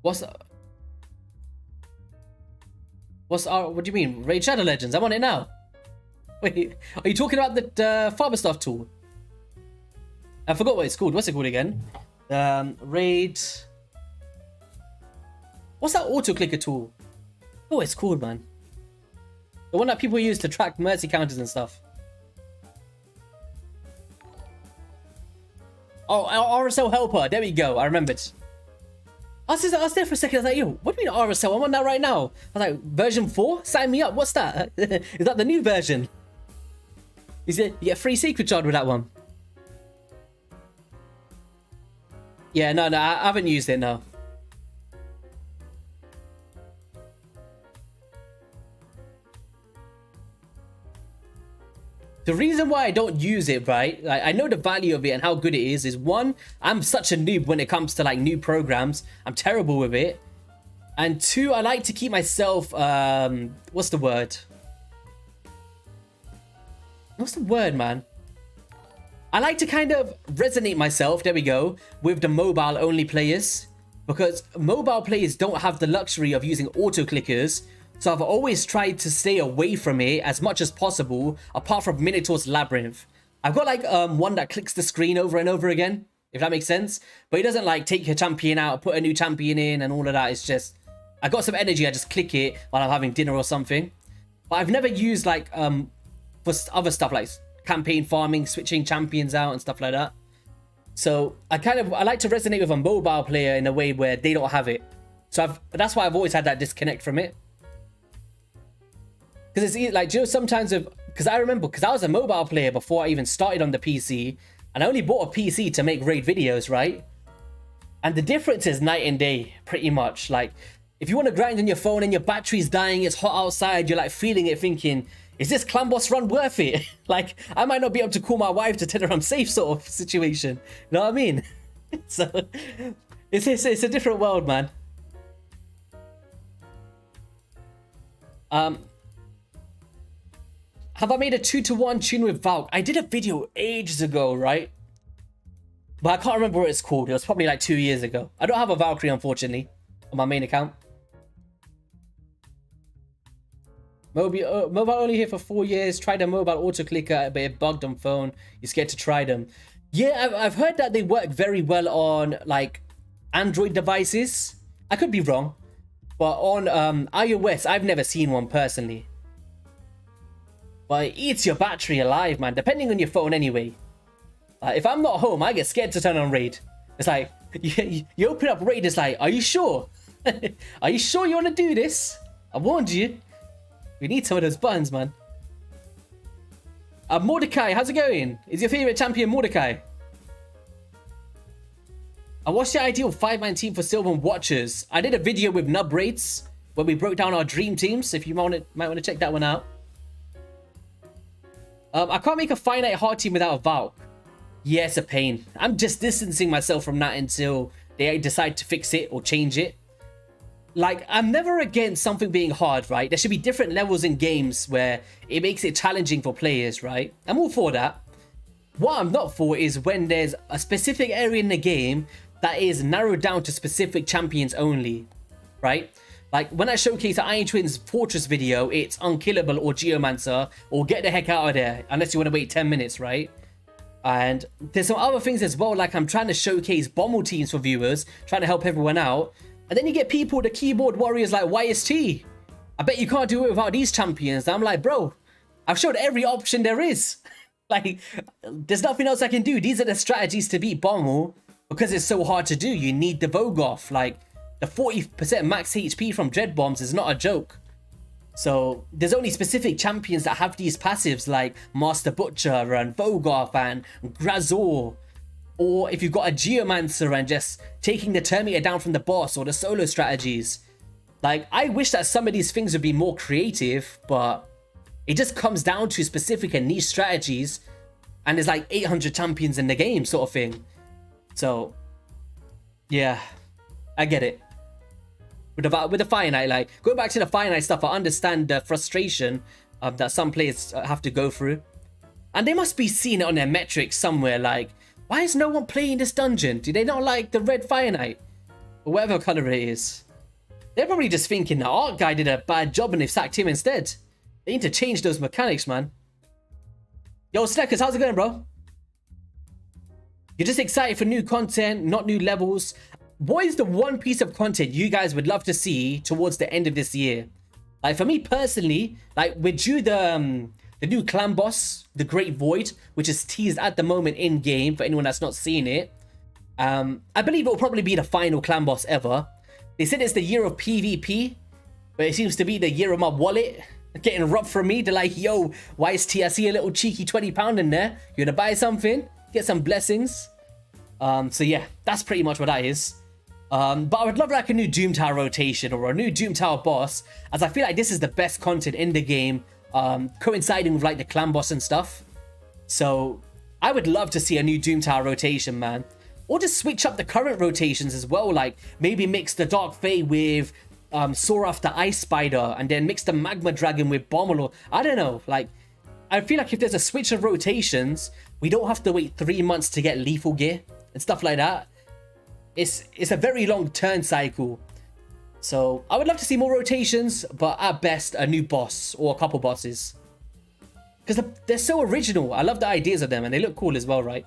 What do you mean? Raid Shadow Legends? I'm on it now. Wait, are you talking about the Farmer Stuff tool? I forgot what it's called. What's it called again? Raid... What's that auto-clicker tool? Oh, it's called, man. The one that people use to track mercy counters and stuff. Oh, RSL Helper. There we go. I remembered. I was there for a second. I was like, yo, what do you mean RSL? I'm on that right now. I was like, version 4? Sign me up. What's that? Is that the new version? You get free secret shard with that one. Yeah, no, I haven't used it, no. The reason why I don't use it, right, like, I know the value of it and how good it is one, I'm such a noob when it comes to like new programs. I'm terrible with it. And two, I like to keep myself, what's the word? What's the word, man? I like to kind of resonate myself, there we go, with the mobile only players. Because mobile players don't have the luxury of using auto clickers. So I've always tried to stay away from it as much as possible, apart from Minotaur's Labyrinth. I've got like one that clicks the screen over and over again, if that makes sense. But it doesn't like take your champion out, put a new champion in and all of that. It's just, I got some energy, I just click it while I'm having dinner or something. But I've never used like, for other stuff like campaign farming, switching champions out and stuff like that. So I like to resonate with a mobile player in a way where they don't have it. So that's why I've always had that disconnect from it. Because it's like, you know, sometimes because I remember, because I was a mobile player before I even started on the PC, and I only bought a PC to make raid videos, right? And the difference is night and day, pretty much. Like, if you want to grind on your phone and your battery's dying, it's hot outside, you're like feeling it, thinking, is this clan boss run worth it? Like, I might not be able to call my wife to tell her I'm safe, sort of situation. You know what I mean? So, it's a different world, man. Have I made a 2-to-1 tune with Valk? I did a video ages ago, right? But I can't remember what it's called. It was probably like 2 years ago. I don't have a Valkyrie, unfortunately, on my main account. Mobile only here for 4 years. Tried a mobile auto clicker, but it bugged on phone. You're scared to try them. Yeah, I've heard that they work very well on like Android devices. I could be wrong, but on iOS, I've never seen one personally. but it eats your battery alive, man, depending on your phone anyway. If I'm not home, I get scared to turn on Raid. It's like, you open up Raid, it's like, are you sure? Are you sure you want to do this? I warned you. We need some of those buttons, man. Mordecai, how's it going? Is your favorite champion Mordecai? What's the ideal 5-man team for Sylvan Watchers? I did a video with Nub Rates where we broke down our dream teams. If you might want to check that one out. I can't make a finite hard team without a Valk. Yeah, it's a pain. I'm just distancing myself from that until they decide to fix it or change it. Like, I'm never against something being hard, right? There should be different levels in games where it makes it challenging for players, right? I'm all for that. What I'm not for is when there's a specific area in the game that is narrowed down to specific champions only, right? Like, when I showcase the Iron Twins Fortress video, it's Unkillable or Geomancer, or get the heck out of there, unless you want to wait 10 minutes, right? And there's some other things as well, like I'm trying to showcase Bommel teams for viewers, trying to help everyone out. And then you get people, the keyboard warriors like YST. I bet you can't do it without these champions. I'm like, bro, I've showed every option there is. Like, there's nothing else I can do. These are the strategies to beat Bommel because it's so hard to do. You need the Vogoth. Like, the 40% max HP from Dread Bombs is not a joke. So there's only specific champions that have these passives like Master Butcher and Vogoth and Grazor. Or if you've got a Geomancer and just taking the Terminator down from the boss, or the solo strategies. Like, I wish that some of these things would be more creative, but it just comes down to specific and niche strategies. And there's like 800 champions in the game sort of thing. So, yeah, I get it. With the finite, like, going back to the finite stuff, I understand the frustration that some players have to go through. And they must be seeing it on their metrics somewhere, like, why is no one playing this dungeon? Do they not like the red Fire Knight? Or whatever color it is. They're probably just thinking the art guy did a bad job and they've sacked him instead. They need to change those mechanics, man. Yo, Sneckers, how's it going, bro? You're just excited for new content, not new levels. What is the one piece of content you guys would love to see towards the end of this year? Like, for me personally, like, we're due the new clan boss, the Great Void, which is teased at the moment in game for anyone that's not seen it. I believe it will probably be the final clan boss ever. They said it's the year of PvP, but it seems to be the year of my wallet getting robbed from me. They're like, yo, YST, I see a little cheeky £20 in there. You wanna buy something? Get some blessings. So yeah, that's pretty much what that is. But I would love like a new Doom Tower rotation or a new Doom Tower boss, as I feel like this is the best content in the game, coinciding with like the clan boss and stuff. So I would love to see a new Doom Tower rotation, man. Or just switch up the current rotations as well, like maybe mix the Dark Fae with Sorath the Ice Spider, and then mix the Magma Dragon with Bommel, or I don't know. Like, I feel like if there's a switch of rotations, we don't have to wait 3 months to get lethal gear and stuff like that. It's a very long turn cycle. So I would love to see more rotations, but at best a new boss or a couple bosses, because they're so original. I love the ideas of them and they look cool as well, right?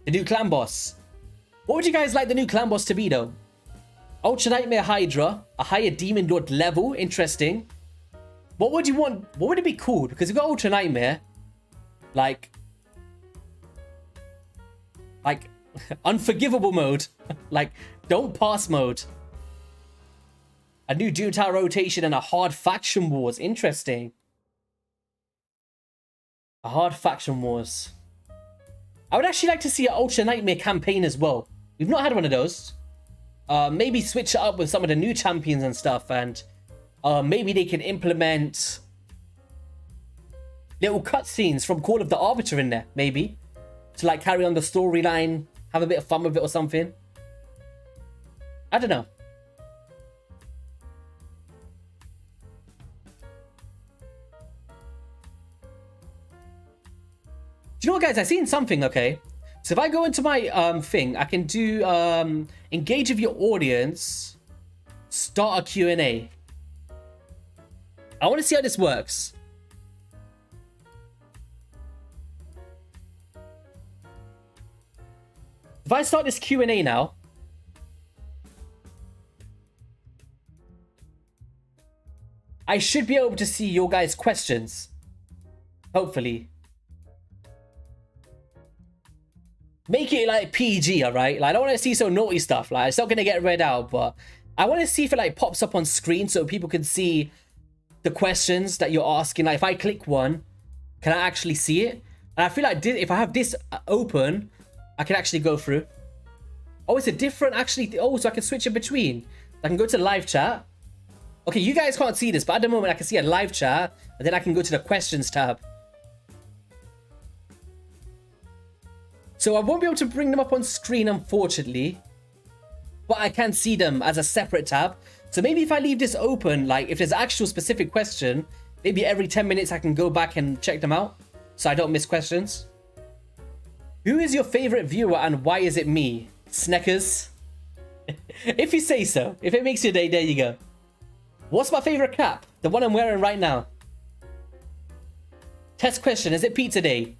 The new clan boss. What would you guys like the new clan boss to be though? Ultra Nightmare Hydra, a higher Demon Lord level, interesting. What would you want? What would it be called? Because you've got Ultra Nightmare, like unforgivable mode, like don't pass mode. A new Doom Tower rotation and a hard faction wars, interesting. A hard faction wars. I would actually like to see an Ultra Nightmare campaign as well. We've not had one of those. Maybe switch it up with some of the new champions and stuff, and maybe they can implement little cutscenes from Call of the Arbiter in there, maybe, to like carry on the storyline, have a bit of fun with it or something. I don't know. Do you know what, guys? I seen something, okay? So if I go into my thing, I can do engage with your audience, start a Q&A. I want to see how this works. If I start this Q&A now, I should be able to see your guys' questions. Hopefully. Make it like PG, alright? Like, I don't want to see so naughty stuff. Like, it's not going to get read out, but I want to see if it like pops up on screen so people can see the questions that you're asking. Like, if I click one, can I actually see it? And I feel like if I have this open, I can actually go through. Oh, it's a different actually. Oh, so I can switch in between. I can go to live chat. Okay, you guys can't see this, but at the moment I can see a live chat, and then I can go to the questions tab. So I won't be able to bring them up on screen, unfortunately, but I can see them as a separate tab. So maybe if I leave this open, like if there's an actual specific question, maybe every 10 minutes I can go back and check them out so I don't miss questions. Who is your favorite viewer and why is it me? Sneckers? If you say so. If it makes your day, there you go. What's my favorite cap? The one I'm wearing right now. Test question, is it pizza day?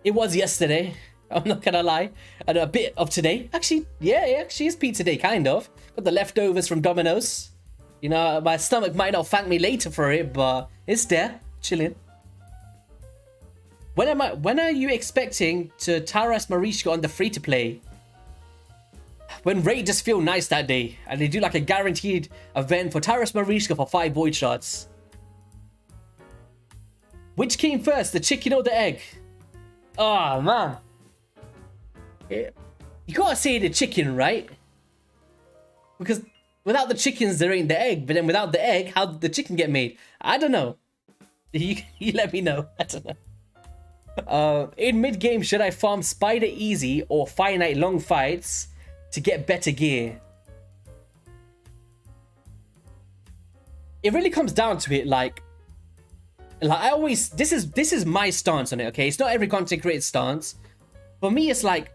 It was yesterday. I'm not gonna lie. And a bit of today. Actually, yeah, it actually is pizza day, kind of. Got the leftovers from Domino's. You know, my stomach might not thank me later for it, but it's there, chilling. When are you expecting to Taras Marishka on the free-to-play? When Raid just feel nice that day, and they do like a guaranteed event for Taras Marishka for 5 void shots. Which came first, the chicken or the egg? Oh, man. You gotta say the chicken, right? Because without the chickens, there ain't the egg. But then without the egg, how did the chicken get made? I don't know. You let me know. I don't know. In mid-game, should I farm Spider Easy or Finite long fights to get better gear? It really comes down to it, like I always, this is my stance on it, okay? It's not every content creator's stance. For me, it's like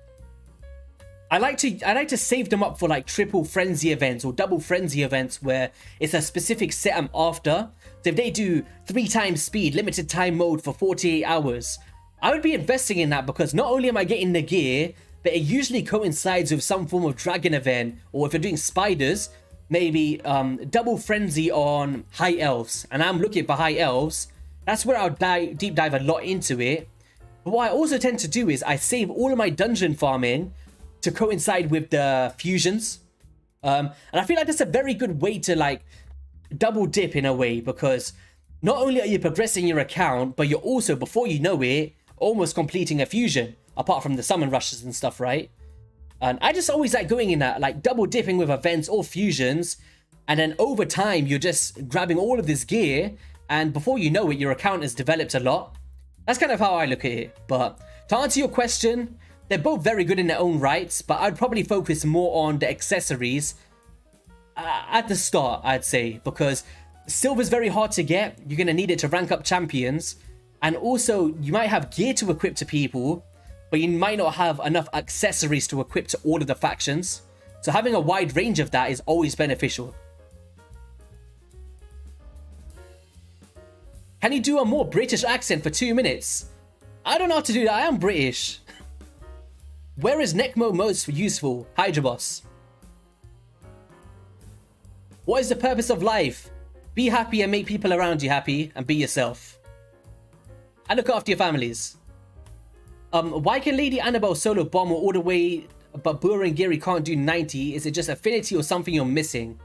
I like to save them up for like triple frenzy events or double frenzy events where it's a specific set I'm after. So if they do 3 times speed, limited time mode for 48 hours, I would be investing in that because not only am I getting the gear, but it usually coincides with some form of dragon event, or if you're doing spiders, maybe double frenzy on high elves, and I'm looking for high elves. That's where I'll deep dive a lot into it. But what I also tend to do is I save all of my dungeon farming to coincide with the fusions. And I feel like that's a very good way to like double dip in a way, because not only are you progressing your account, but you're also, before you know it, almost completing a fusion, apart from the summon rushes and stuff, right? And I just always like going in that, like double dipping with events or fusions, and then over time you're just grabbing all of this gear, and before you know it, your account has developed a lot. That's kind of how I look at it. But to answer your question, they're both very good in their own rights, but I'd probably focus more on the accessories at the start, I'd say, because silver's very hard to get. You're going to need it to rank up champions, and also you might have gear to equip to people, but you might not have enough accessories to equip to all of the factions. So having a wide range of that is always beneficial. Can you do a more British accent for 2 minutes? I don't know how to do that. I am British. Where is Necmo most useful? Hydra Boss. What is the purpose of life? Be happy and make people around you happy, and be yourself. And look after your families. Why can Lady Annabelle solo bomb all the way, but Bura and Giri can't do 90? Is it just affinity or something you're missing?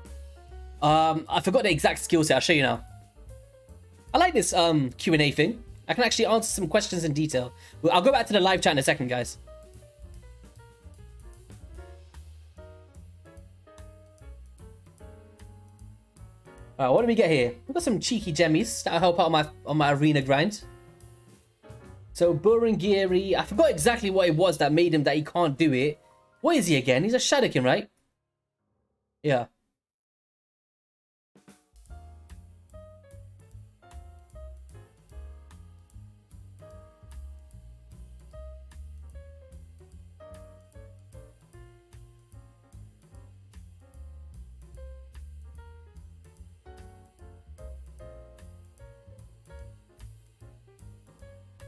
I forgot the exact skill set. I'll show you now. I like this Q&A thing. I can actually answer some questions in detail. I'll go back to the live chat in a second, guys. Alright, what do we get here? We've got some cheeky gemmies that'll help out on my arena grind. So Burengiri, I forgot exactly what it was that made him that he can't do it. What is he again? He's a Shadowkin, right? Yeah.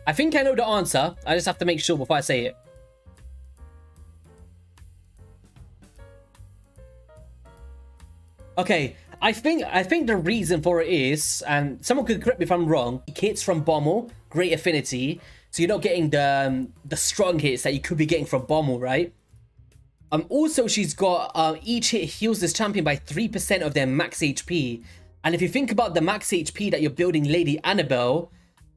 I think I know the answer. I just have to make sure before I say it. Okay, I think the reason for it is, and someone could correct me if I'm wrong, hits from Bommel, great affinity, so you're not getting the strong hits that you could be getting from Bommel, right? Also, she's got each hit heals this champion by 3% of their max HP. And if you think about the max HP that you're building Lady Annabelle,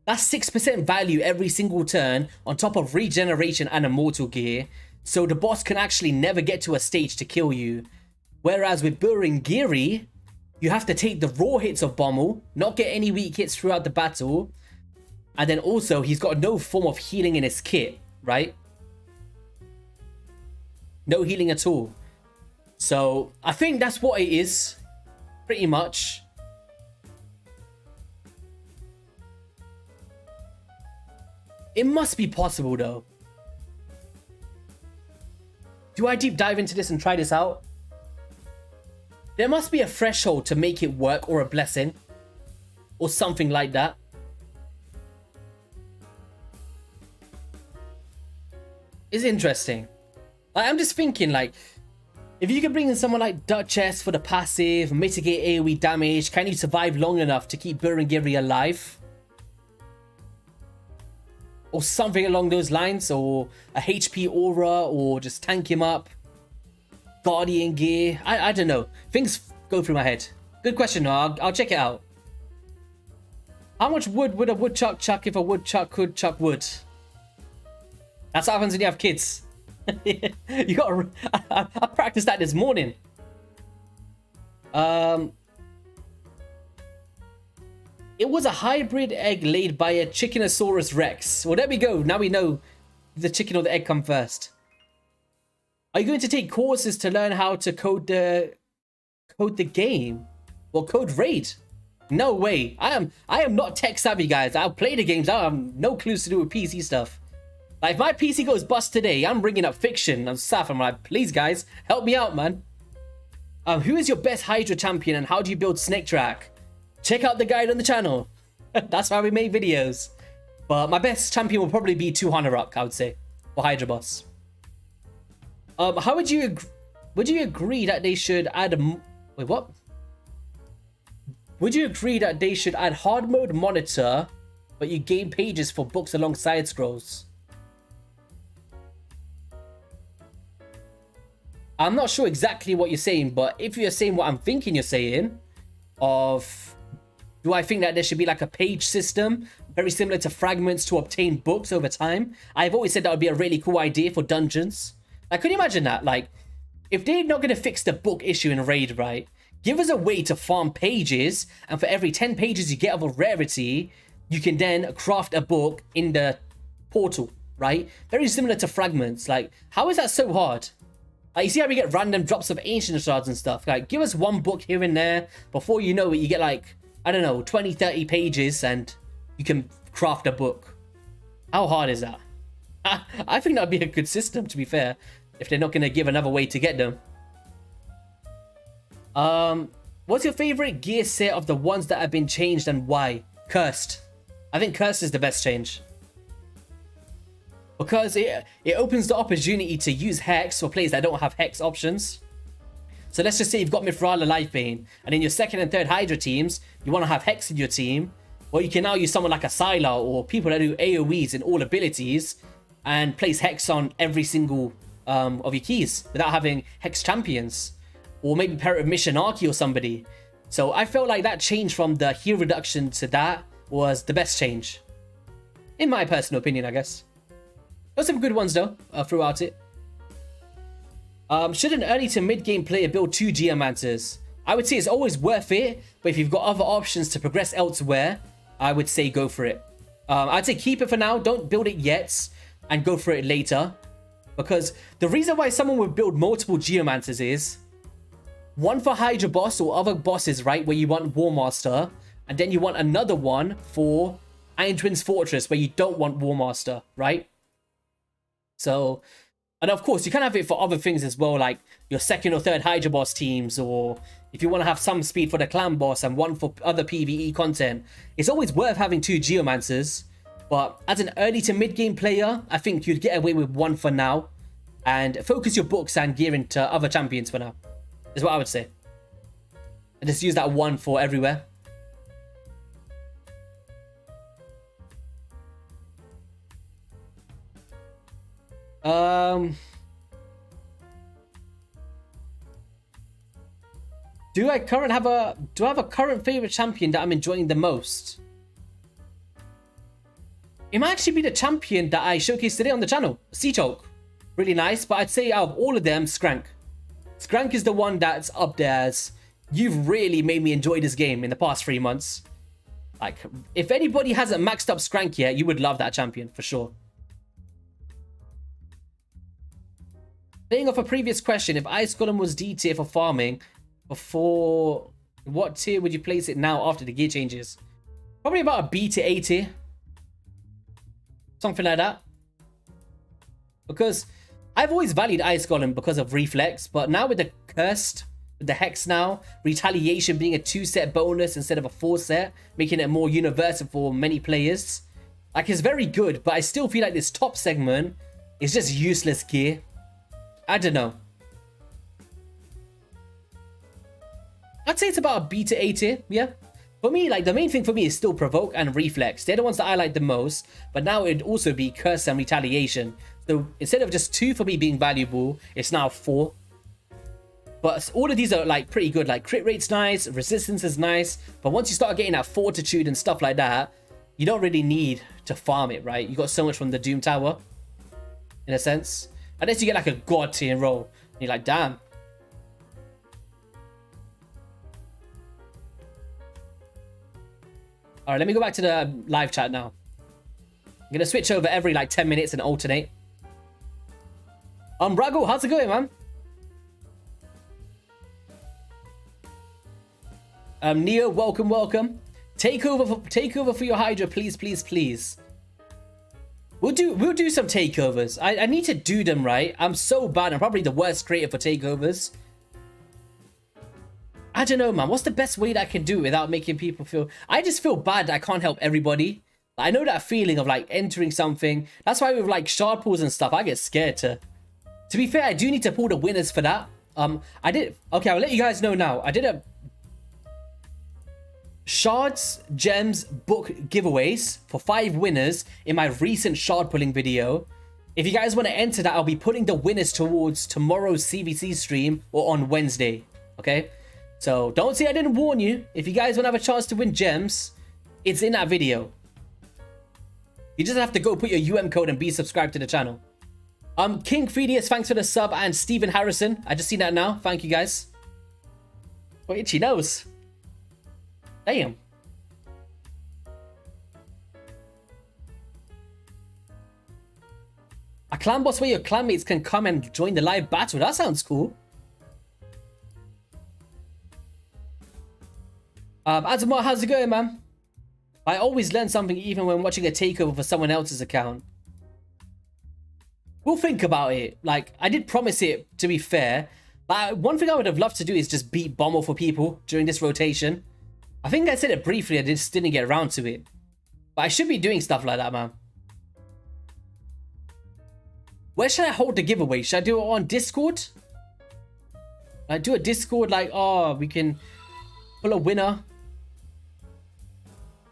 that's 6% value every single turn on top of regeneration and immortal gear. So the boss can actually never get to a stage to kill you. Whereas with Burengiri, you have to take the raw hits of Bommel, not get any weak hits throughout the battle. And then also, he's got no form of healing in his kit, right? No healing at all. So I think that's what it is, pretty much. It must be possible though. Do I deep dive into this and try this out? There must be a threshold to make it work, or a blessing, or something like that. It's interesting. I'm just thinking, like, if you could bring in someone like Duchess for the passive, mitigate AoE damage, can you survive long enough to keep Burengiri alive? Or something along those lines, or a HP aura, or just tank him up. Guardian gear, I don't know. Things go through my head. Good question, I'll check it out. How much wood would a woodchuck chuck if a woodchuck could chuck wood? That's what happens when you have kids. You got. I practiced that this morning. It was a hybrid egg laid by a Chickenosaurus Rex. Well, there we go. Now we know the chicken or the egg come first. Are you going to take courses to learn how to code the game? Or code Raid? No way. I am not tech savvy, guys. I'll play the games. I have no clues to do with PC stuff. Like, if my PC goes bust today, I'm bringing up Fiction and stuff. I'm like, please, guys, help me out, man. Who is your best Hydra champion and how do you build Snake Track? Check out the guide on the channel. That's why we make videos. But my best champion will probably be 200 Rock, I would say, for Hydra boss. How would you agree that they should add wait, what? Would you agree that they should add hard mode monitor, but you gain pages for books alongside scrolls? I'm not sure exactly what you're saying, but if you're saying what I'm thinking you're saying, of do I think that there should be like a page system, very similar to fragments to obtain books over time? I've always said that would be a really cool idea for dungeons. Like, could you imagine that? Like, if they're not going to fix the book issue in Raid, right? Give us a way to farm pages, and for every 10 pages you get of a rarity, you can then craft a book in the portal, right? Very similar to fragments. Like, how is that so hard? Like, you see how we get random drops of ancient shards and stuff? Like, give us one book here and there. Before you know it, you get like, I don't know, 20, 30 pages and you can craft a book. How hard is that? I think that'd be a good system, to be fair, if they're not going to give another way to get them. What's your favorite gear set of the ones that have been changed and why? Cursed. I think Cursed is the best change. Because it opens the opportunity to use Hex for players that don't have Hex options. So let's just say you've got Mithrala Lifebane, and in your second and third Hydra teams, you want to have Hex in your team. Well, you can now use someone like a Sylar or people that do AoEs in all abilities and place Hex on every single of your keys without having Hex champions. Or maybe pair it with Missionarchy or somebody. So I felt like that change from the heal reduction to that was the best change. In my personal opinion, I guess. There's some good ones though, throughout it. Should an early to mid game player build 2 Geomancers? I would say it's always worth it, but if you've got other options to progress elsewhere, I would say go for it. I'd say keep it for now, don't build it yet, and go for it later. Because the reason why someone would build multiple Geomancers is, one for Hydra boss or other bosses, right, where you want War Master, and then you want another one for Iron Twins Fortress where you don't want War Master, right? So, and of course, you can have it for other things as well, like your second or third Hydra boss teams, or if you want to have some speed for the clan boss and one for other PvE content. It's always worth having 2 Geomancers, but as an early to mid game player, I think you'd get away with 1 for now, and focus your books and gear into other champions for now, is what I would say. And just use that one for everywhere. Do I have a current favorite champion that I'm enjoying the most? It might actually be the champion that I showcased today on the channel, Seachoke. Really nice, but I'd say out of all of them, Skrank. Skrank is the one that's up there as you've really made me enjoy this game in the past 3 months. Like, if anybody hasn't maxed up Skrank yet, you would love that champion for sure. Playing off a previous question, if Ice Golem was D tier for farming, before what tier would you place it now after the gear changes? Probably about a B to A tier. Something like that. Because I've always valued Ice Golem because of reflex, but now with the cursed, with the hex now, retaliation being a 2-set bonus instead of a 4-set, making it more universal for many players. Like, it's very good, but I still feel like this top segment is just useless gear. I don't know. I'd say it's about a B to A tier, yeah. For me, like, the main thing for me is still Provoke and Reflex. They're the ones that I like the most, but now it'd also be Curse and Retaliation. So instead of just 2 for me being valuable, it's now 4. But all of these are, like, pretty good. Like, crit rate's nice, resistance is nice, but once you start getting that fortitude and stuff like that, you don't really need to farm it, right? You got so much from the Doom Tower, in a sense. Unless you get, like, a God tier roll, and you're like, damn. All right, let me go back to the live chat now. I'm going to switch over every, like, 10 minutes and alternate. Rago, how's it going, man? Neo, welcome, welcome. Take over for your Hydra, please, please, please. We'll do some takeovers. I need to do them right. I'm so bad. I'm probably the worst creator for takeovers. I don't know, man. What's the best way that I can do it without making people feel... I just feel bad that I can't help everybody. I know that feeling of, like, entering something. That's why with, like, shard pools and stuff, I get scared to... To be fair, I do need to pull the winners for that. I did... Okay, I'll let you guys know now. I did a... Shards, Gems, Book giveaways for 5 winners in my recent shard pulling video. If you guys want to enter that, I'll be putting the winners towards tomorrow's CVC stream or on Wednesday. Okay? So don't say I didn't warn you. If you guys want to have a chance to win gems, it's in that video. You just have to go put your UM code and be subscribed to the channel. King Phidias, thanks for the sub, and Stephen Harrison. I just seen that now. Thank you guys. Oh, itchy nose. Damn. A clan boss where your clanmates can come and join the live battle. That sounds cool. Azamar, how's it going, man? I always learn something even when watching a takeover for someone else's account. We'll think about it. Like, I did promise it, to be fair. But one thing I would have loved to do is just beat Bommel for people during this rotation. I think I said it briefly, I just didn't get around to it. But I should be doing stuff like that, man. Where should I hold the giveaway? Should I do it on Discord? I do a Discord like, oh, we can pull a winner.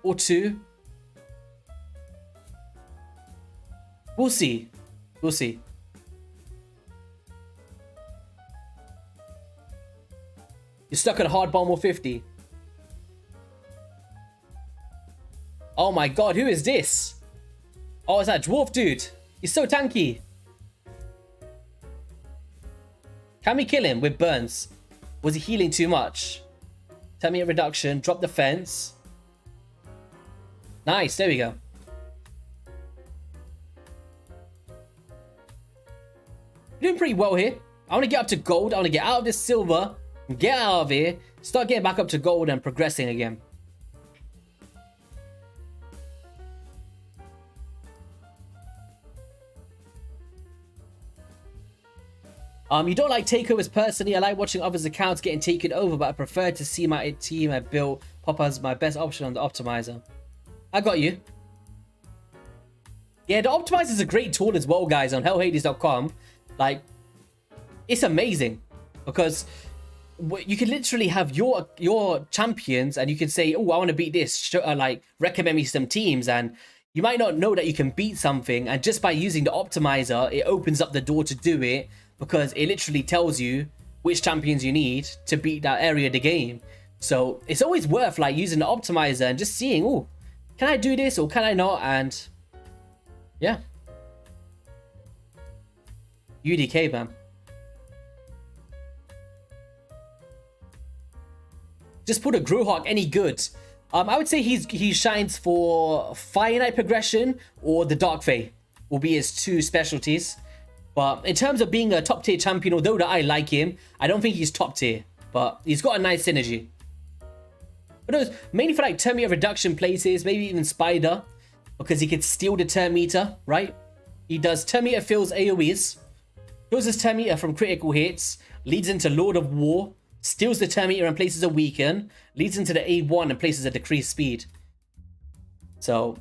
Or 2. We'll see. We'll see. You're stuck at hard bomb or 50. Oh my god, who is this? Oh, it's that dwarf dude. He's so tanky. Can we kill him with burns? Was he healing too much? 10-minute reduction. Drop the fence. Nice, there we go. Doing pretty well here. I want to get up to gold. I want to get out of this silver. Get out of here. Start getting back up to gold and progressing again. You don't like takeovers personally. I like watching others' accounts getting taken over, but I prefer to see my team I built pop as my best option on the optimizer. I got you. Yeah, the optimizer is a great tool as well, guys, on hellhades.com. Like, it's amazing because you can literally have your champions, and you can say, oh, I want to beat this, like recommend me some teams, and you might not know that you can beat something, and just by using the optimizer, it opens up the door to do it, because it literally tells you which champions you need to beat that area of the game. So it's always worth like using the optimizer and just seeing, oh, can I do this or can I not? And yeah, UDK, man. Just put a Growhawk any good. I would say he shines for Fire Knight progression, or the Dark Fae will be his two specialties. But in terms of being a top tier champion, although that I like him, I don't think he's top tier. But he's got a nice synergy. But it was mainly for like turn meter reduction places, maybe even Spider, because he could steal the turn meter, right? He does turn meter fills AoEs, fills his turn meter from critical hits, leads into Lord of War, steals the turn meter and places a weaken, leads into the A1 and places a decreased speed. So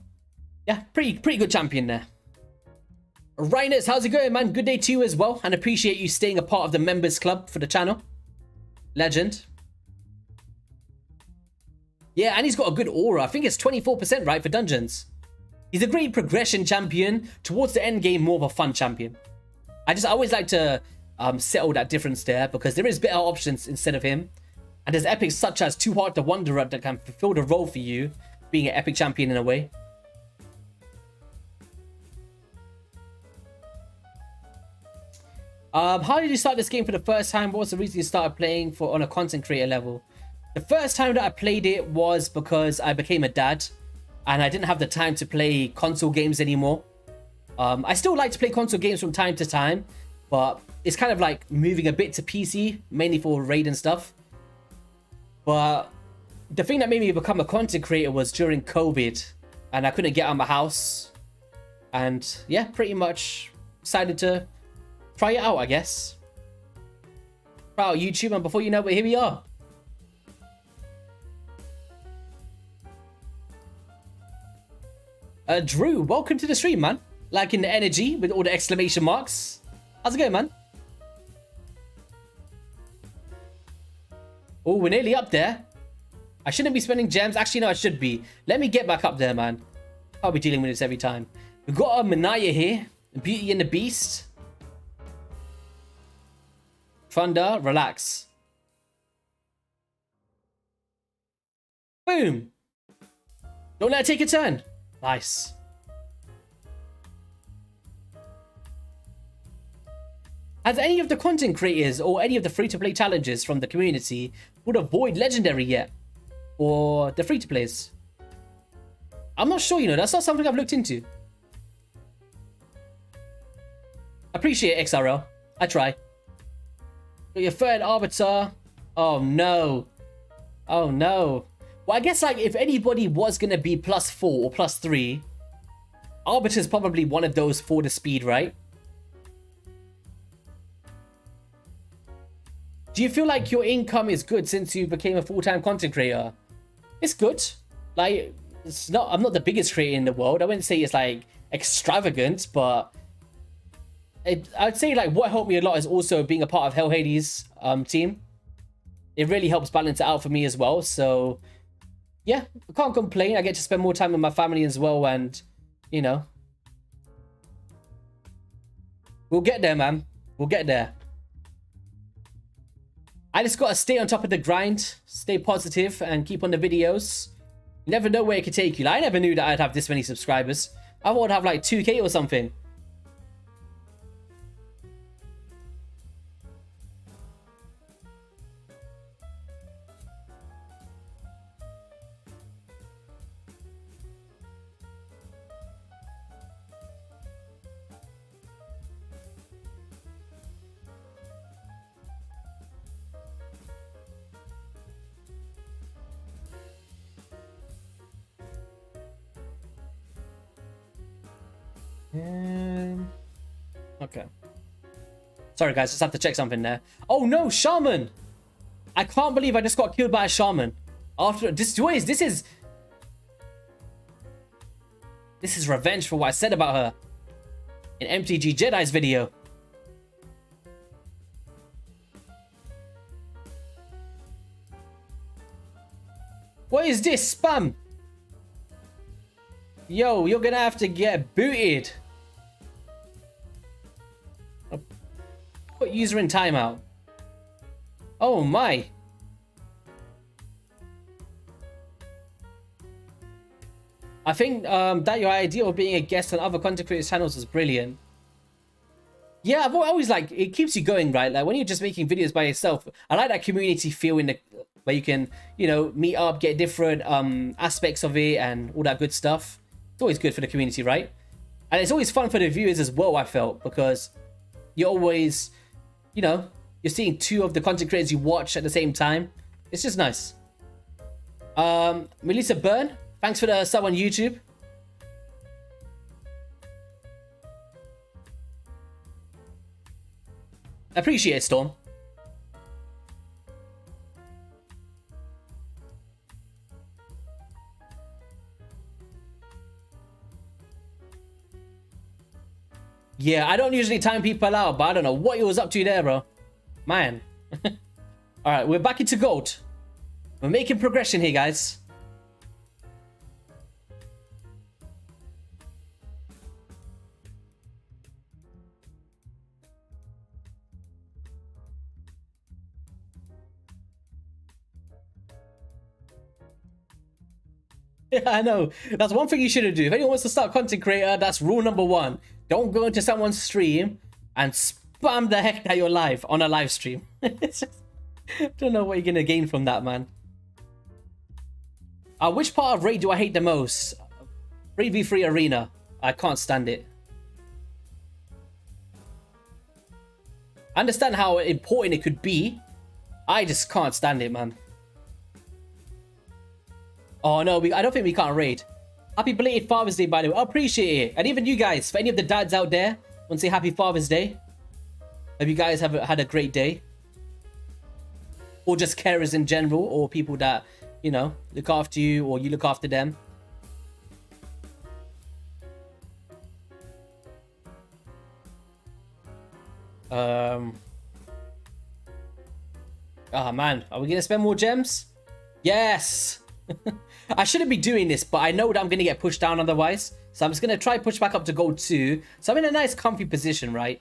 yeah, pretty good champion there. Rhinus, how's it going, man? Good day to you as well, and appreciate you staying a part of the members club for the channel. Legend. Yeah, and he's got a good aura. I think it's 24%, right, for dungeons. He's a great progression champion. Towards the end game, more of a fun champion. I always like to settle that difference there, because there is better options instead of him. And there's epics such as Too Hard to Wanderer that can fulfill the role for you, being an epic champion in a way. How did you start this game for the first time? What was the reason you started playing on a content creator level? The first time that I played it was because I became a dad, and I didn't have the time to play console games anymore. I still like to play console games from time to time, but it's kind of like moving a bit to PC, mainly for raid and stuff. But the thing that made me become a content creator was during COVID, and I couldn't get out of my house. And yeah, pretty much decided to try it out, I guess. Try out YouTube, and before you know it, here we are. Drew, welcome to the stream, man. Liking the energy with all the exclamation marks. How's it going, man? Oh, we're nearly up there. I shouldn't be spending gems. Actually, no, I should be. Let me get back up there, man. I'll be dealing with this every time. We've got a Manaya here. The Beauty and the Beast. Thunder, relax. Boom. Don't let her take a turn. Nice. Has any of the content creators or any of the free-to-play challenges from the community would avoid Legendary yet? Or the free-to-plays? I'm not sure, you know. That's not something I've looked into. Appreciate it, XRL. I try. Got your third Arbiter. Oh, no. Oh, no. Well, I guess, like, if anybody was going to be +4 or +3, Arbiter's probably one of those for the speed, right? Do you feel like your income is good since you became a full-time content creator? It's good. Like, I'm not the biggest creator in the world. I wouldn't say it's, like, extravagant, but I'd say, like, what helped me a lot is also being a part of Hell Hades' team. It really helps balance it out for me as well, so yeah, I can't complain. I get to spend more time with my family as well, and, you know, we'll get there, man. We'll get there. I just gotta stay on top of the grind, stay positive, and keep on the videos. You never know where it could take you. Like, I never knew that I'd have this many subscribers. I thought I'd have like 2K or something. Okay. Sorry, guys. Just have to check something there. Oh, no. Shaman. I can't believe I just got killed by a shaman. After this is revenge for what I said about her in MTG Jedi's video. What is this spam? Yo, you're gonna have to get booted. Put user in timeout. Oh my. I think that your idea of being a guest on other content creators' channels is brilliant. Yeah, I've always like, it keeps you going, right? Like when you're just making videos by yourself, I like that community feel in the, where you can, you know, meet up, get different aspects of it and all that good stuff. It's always good for the community, right? And it's always fun for the viewers as well, I felt, because you're always, you know, you're seeing two of the content creators you watch at the same time. It's just nice. Melissa Byrne, thanks for the sub on YouTube. Appreciate it, Storm. Yeah, I don't usually time people out, but I don't know what you was up to there, bro. Man. Alright, we're back into gold. We're making progression here, guys. Yeah, I know. That's one thing you shouldn't do. If anyone wants to start content creator, that's rule number one. Don't go into someone's stream and spam the heck out your live on a live stream. It's just, don't know what you're gonna gain from that, man. Which part of Raid do I hate the most? 3v3 Arena. I can't stand it. I understand how important it could be. I just can't stand it, man. Oh no, I don't think we can't raid. Happy belated Father's Day, by the way. I appreciate it. And even you guys, for any of the dads out there, want to say happy Father's Day. Hope you guys have had a great day. Or just carers in general, or people that, you know, look after you, or you look after them. Oh man, are we gonna spend more gems? Yes. I shouldn't be doing this, but I know that I'm going to get pushed down otherwise. So I'm just going to try push back up to gold 2. So I'm in a nice comfy position, right?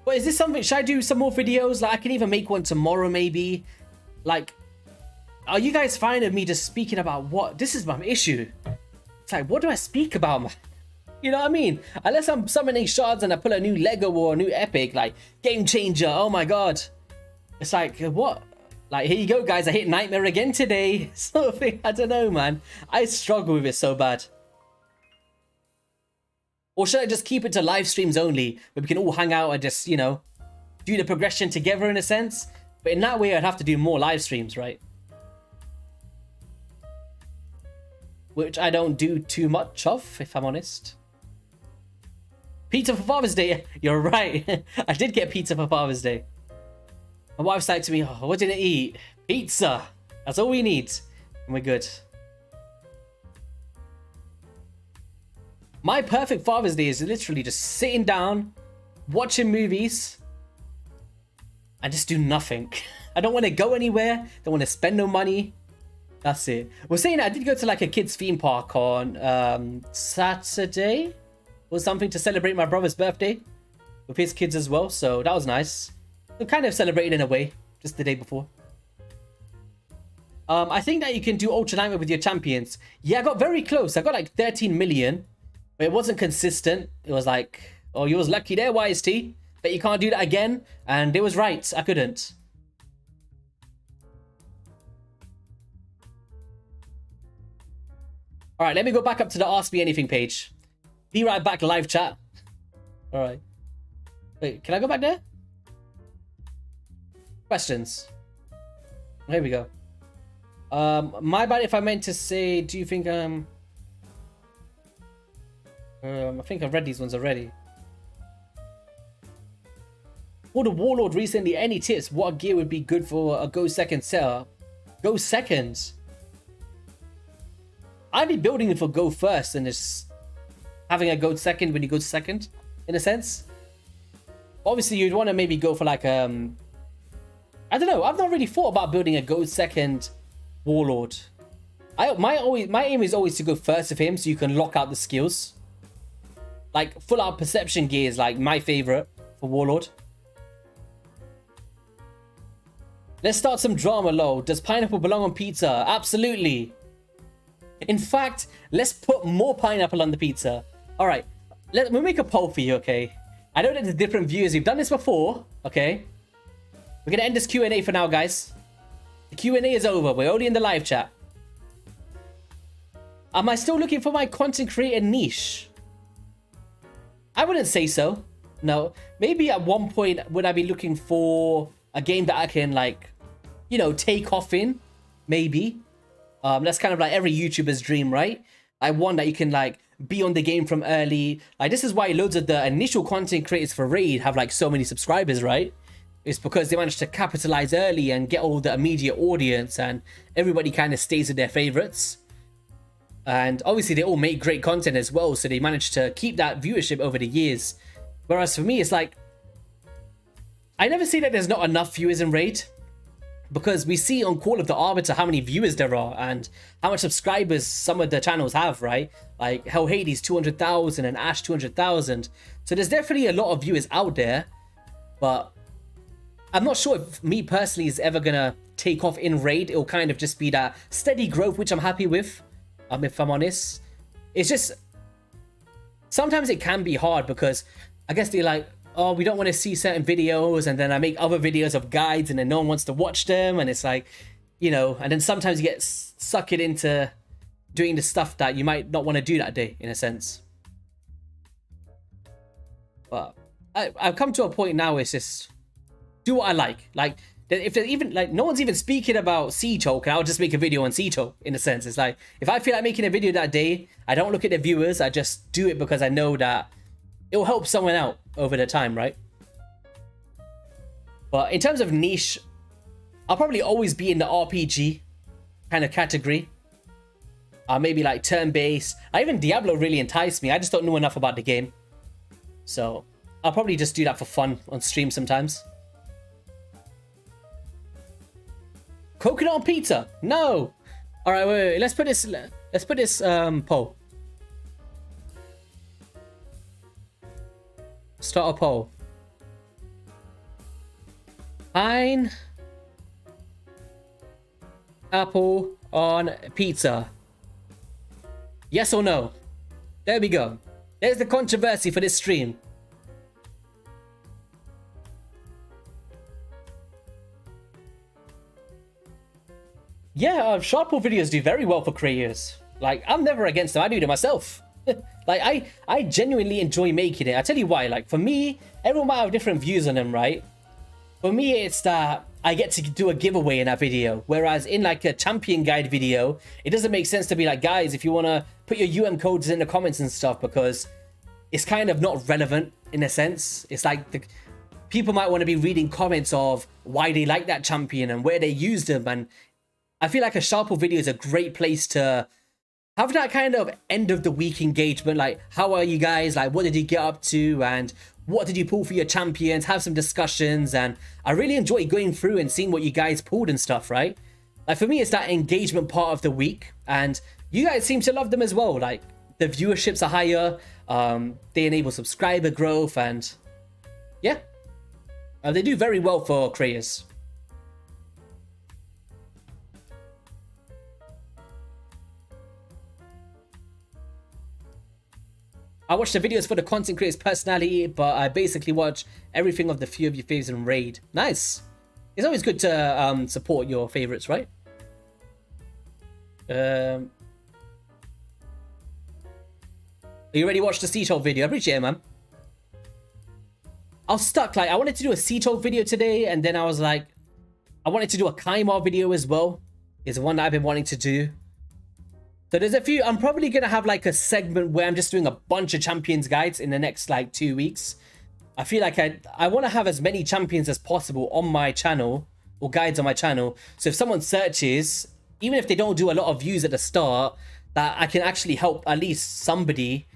But is this something... Should I do some more videos? Like, I can even make one tomorrow, maybe. Like, are you guys fine with me just speaking about what... This is my issue. It's like, what do I speak about, man? You know what I mean? Unless I'm summoning shards and I pull a new Lego or a new epic, like, game changer. Oh my god. It's like, what... Like, here you go, guys. I hit Nightmare again today. Sort of thing. I don't know, man. I struggle with it so bad. Or should I just keep it to live streams only, where we can all hang out and just, you know, do the progression together in a sense? But in that way, I'd have to do more live streams, right? Which I don't do too much of, if I'm honest. Pizza for Father's Day. You're right. I did get pizza for Father's Day. My wife said to me, oh, what did I eat? Pizza. That's all we need. And we're good. My perfect Father's Day is literally just sitting down, watching movies, and just do nothing. I don't want to go anywhere. Don't want to spend no money. That's it. Well, saying that, I did go to like a kids theme park on Saturday or something to celebrate my brother's birthday with his kids as well. So that was nice. We kind of celebrated in a way, just the day before. I think that you can do Ultra Nightmare with your champions. Yeah, I got very close. I got like 13 million, but it wasn't consistent. It was like, oh, you was lucky there, YST. But you can't do that again. And it was right. I couldn't. All right, let me go back up to the Ask Me Anything page. Be right back, live chat. All right. Wait, can I go back there? Questions. Here we go. My bad if I meant to say, do you think I think I've read these ones already. For the Warlord recently, any tips? What gear would be good for a go second setup? Go second. I'd be building it for go first and just having a go second when you go second, in a sense. Obviously, you'd want to maybe go for like a I don't know. I've not really thought about building a go second warlord. My aim is always to go first with him so you can lock out the skills. Like full out perception gear is like my favorite for warlord. Let's start some drama, lol. Does pineapple belong on pizza? Absolutely. In fact, let's put more pineapple on the pizza. All right, we'll make a poll for you, okay? I know that there's different views. We've done this before, okay? We're gonna end this Q&A for now, guys. The Q&A is over. We're only in the live chat. Am I still looking for my content creator niche? I wouldn't say so. No. Maybe at one point would I be looking for a game that I can like, you know, take off in. Maybe. That's kind of like every YouTuber's dream, right? Like one that you can like be on the game from early. Like this is why loads of the initial content creators for Raid have like so many subscribers, right? It's because they managed to capitalize early and get all the immediate audience and everybody kind of stays with their favorites. And obviously they all make great content as well, so they managed to keep that viewership over the years. Whereas for me, it's like, I never say that there's not enough viewers in Raid, because we see on Call of the Arbiter how many viewers there are and how much subscribers some of the channels have, right? Like Hell Hades 200,000 and Ash 200,000. So there's definitely a lot of viewers out there, but I'm not sure if me personally is ever gonna take off in Raid. It'll kind of just be that steady growth, which I'm happy with. If I'm honest, it's just sometimes it can be hard because I guess they're like, oh, we don't want to see certain videos, and then I make other videos of guides and then no one wants to watch them, and it's like, you know, and then sometimes you get sucked into doing the stuff that you might not want to do that day in a sense. But I've come to a point now, it's just do what I like if there's even like no one's even speaking about Siege Hulk, I'll just make a video on Siege Hulk in a sense. It's like if I feel like making a video that day, I don't look at the viewers, I just do it because I know that it will help someone out over the time, right? But in terms of niche, I'll probably always be in the RPG kind of category. Maybe like turn-based. Even Diablo really enticed me. I just don't know enough about the game. So I'll probably just do that for fun on stream sometimes. Coconut on pizza? No. All right, wait. Let's put this poll. Start a poll. Pine apple on pizza. Yes or no? There we go. There's the controversy for this stream. Yeah, short pool videos do very well for creators. Like, I'm never against them. I do it myself. Like, I genuinely enjoy making it. I tell you why. Like, for me, everyone might have different views on them, right? For me, it's that I get to do a giveaway in that video. Whereas in, like, a champion guide video, it doesn't make sense to be like, guys, if you want to put your UM codes in the comments and stuff, because it's kind of not relevant in a sense. It's like people might want to be reading comments of why they like that champion and where they used them, and I feel like a Sharple video is a great place to have that kind of end of the week engagement. Like, how are you guys? Like, what did you get up to? And what did you pull for your champions? Have some discussions. And I really enjoy going through and seeing what you guys pulled and stuff, right? Like, for me, it's that engagement part of the week. And you guys seem to love them as well. Like, the viewerships are higher. They enable subscriber growth. And yeah, they do very well for creators. I watch the videos for the content creator's personality, but I basically watch everything of the few of your favorites in Raid. Nice. It's always good to support your favorites, right? Are you ready to watch the Siege Hulk video? I appreciate it, man. I was stuck. Like, I wanted to do a Siege Hulk video today, and then I was like, I wanted to do a Kaimar video as well. It's one that I've been wanting to do. So there's a few. I'm probably going to have like a segment where I'm just doing a bunch of champions guides in the next like 2 weeks. I feel like I want to have as many champions as possible on my channel, or guides on my channel. So if someone searches, even if they don't do a lot of views at the start, that I can actually help at least somebody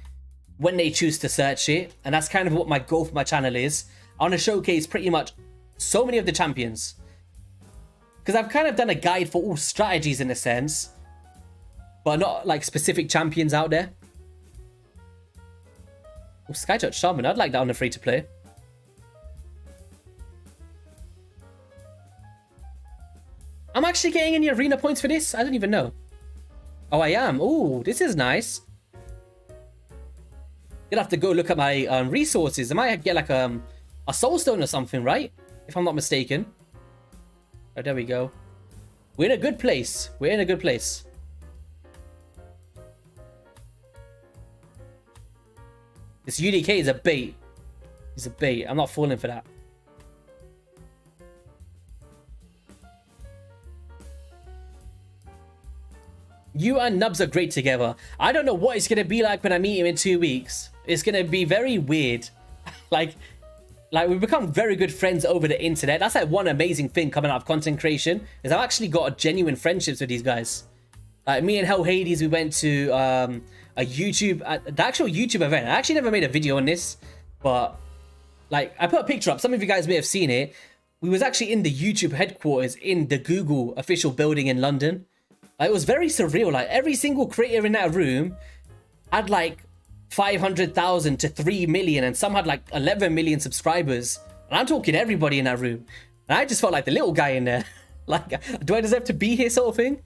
when they choose to search it. And that's kind of what my goal for my channel is. I want to showcase pretty much so many of the champions. because I've kind of done a guide for all strategies in a sense, but not like specific champions out there. Oh, Skytouch Shaman, I'd like that on a free-to-play. I'm actually getting any arena points for this? I don't even know. Oh, I am. Oh, this is nice. You'll have to go look at my resources. I might get like a soulstone or something, right? If I'm not mistaken. Oh, there we go. We're in a good place. We're in a good place. This UDK is a bait. He's a bait. I'm not falling for that. You and Nubs are great together. I don't know what it's going to be like when I meet him in 2 weeks. It's going to be very weird. like we've become very good friends over the internet. That's like one amazing thing coming out of content creation, is I've actually got genuine friendships with these guys. Like me and Hell Hades, we went to the actual YouTube event. I actually never made a video on this, but like I put a picture up. Some of you guys may have seen it. We was actually in the YouTube headquarters in the Google official building in London. It was very surreal. Like every single creator in that room had like 500,000 to 3 million, and some had like 11 million subscribers. And I'm talking everybody in that room. And I just felt like the little guy in there. Like, do I deserve to be here, sort of thing?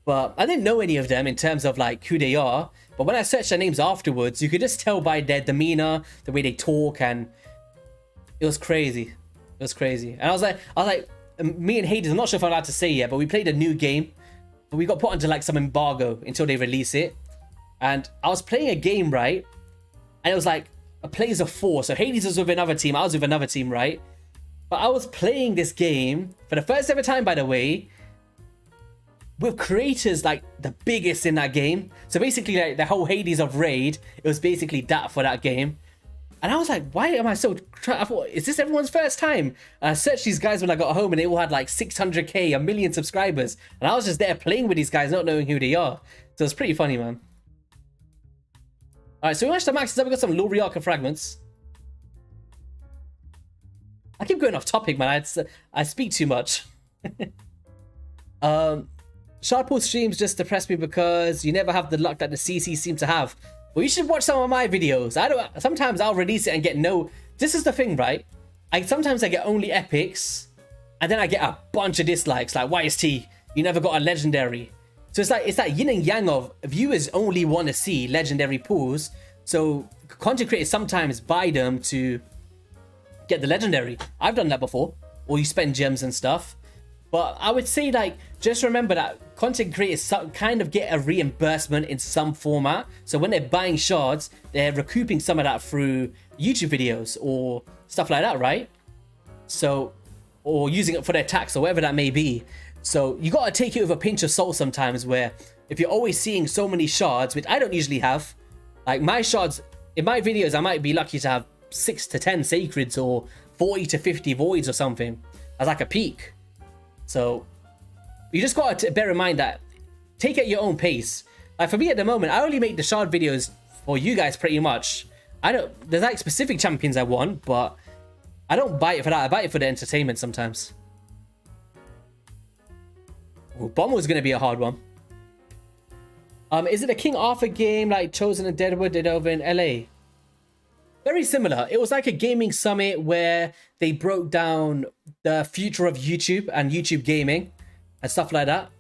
But I didn't know any of them in terms of like who they are. But when I searched their names afterwards, you could just tell by their demeanor, the way they talk, and it was crazy. It was crazy. And I was like, me and Hades, I'm not sure if I'm allowed to say yet, but we played a new game. But we got put onto like some embargo until they release it. And I was playing a game, right? And it was like a plays of 4. So Hades was with another team, I was with another team, right? But I was playing this game for the first ever time, by the way, with creators like the biggest in that game. So basically like the whole Hades of Raid, it was basically that for that game. And I was like, why am I so... I thought, is this everyone's first time? And I searched these guys when I got home and they all had like 600k, 1 million subscribers. And I was just there playing with these guys, not knowing who they are. So it's pretty funny, man. Alright, so we managed to max this up. We got some Loriaka fragments. I keep going off topic, man. I speak too much. Shardpool streams just depress me because you never have the luck that the CC seem to have. Well, you should watch some of my videos. Sometimes I'll release it and get no... This is the thing, right? Sometimes I get only epics, and then I get a bunch of dislikes, like YST, you never got a legendary. So it's like yin and yang of viewers only want to see legendary pools. So content creators sometimes buy them to get the legendary. I've done that before. Or you spend gems and stuff. But I would say, like, just remember that content creators kind of get a reimbursement in some format. So when they're buying shards, they're recouping some of that through YouTube videos or stuff like that, right? So, or using it for their tax or whatever that may be. So you got to take it with a pinch of salt sometimes, where if you're always seeing so many shards, which I don't usually have, like my shards, in my videos, I might be lucky to have 6 to 10 sacreds or 40 to 50 voids or something as like a peak. So you just got to bear in mind that take it at your own pace. Like for me at the moment, I only make the shard videos for you guys pretty much. There's like specific champions I want, but I don't buy it for that. I buy it for the entertainment sometimes. Ooh, Bomb was going to be a hard one. Is it a King Arthur game like Chosen and Deadwood did over in LA? Very similar. It was like a gaming summit where they broke down the future of YouTube and YouTube gaming and stuff like that.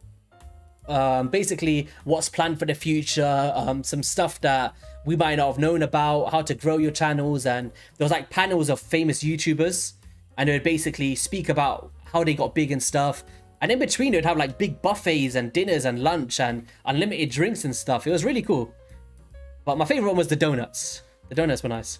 Basically, what's planned for the future, some stuff that we might not have known about, how to grow your channels, and there was like panels of famous YouTubers, and they would basically speak about how they got big and stuff. And in between, it would have like big buffets and dinners and lunch and unlimited drinks and stuff. It was really cool. But my favorite one was the donuts. The donuts were nice.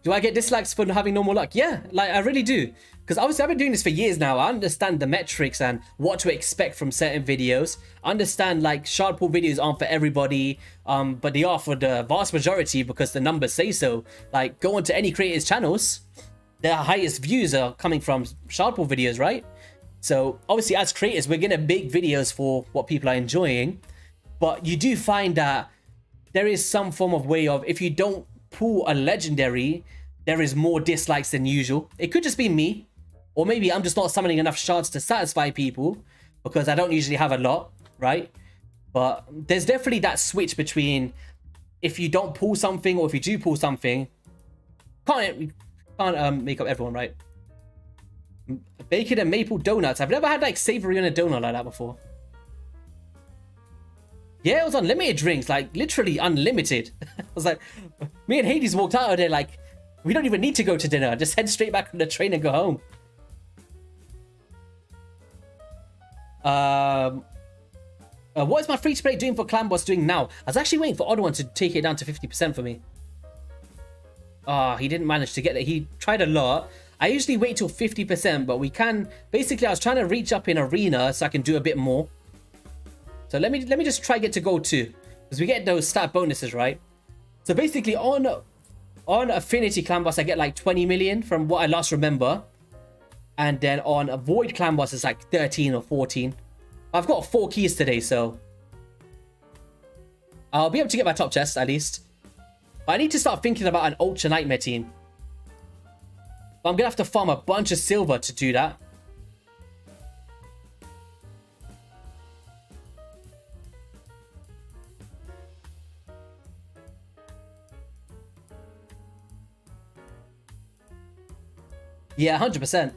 Do I get dislikes for having normal luck? Yeah, like I really do. Because obviously I've been doing this for years now. I understand the metrics and what to expect from certain videos. I understand like shard pool videos aren't for everybody, but they are for the vast majority because the numbers say so. Like go onto any creator's channels, their highest views are coming from shard pool videos, right? So obviously as creators, we're gonna make videos for what people are enjoying. But you do find that there is some form of way of, if you don't pull a legendary, there is more dislikes than usual. It could just be me, Or maybe I'm just not summoning enough shards to satisfy people because I don't usually have a lot, right? But there's definitely that switch between if you don't pull something or if you do pull something, can't make up everyone, right? Bacon and maple donuts. I've never had like savory on a donut like that before. Yeah, it was unlimited drinks, like literally unlimited. I was like, me and Hades walked out of there like, we don't even need to go to dinner. Just head straight back on the train and go home. What is my free to play doing for Clan Boss doing now? I was actually waiting for Odd One to take it down to 50% for me. He didn't manage to get it. He tried a lot. I usually wait till 50%, but we can... Basically, I was trying to reach up in Arena so I can do a bit more. So let me just try get to gold 2. Because we get those stat bonuses, right? So basically, on Affinity Clan Boss, I get like 20 million from what I last remember. And then on a Void Clan Boss, it's like 13 or 14. I've got 4 keys today, so... I'll be able to get my top chest, at least. But I need to start thinking about an Ultra Nightmare team. But I'm going to have to farm a bunch of silver to do that. Yeah, 100%.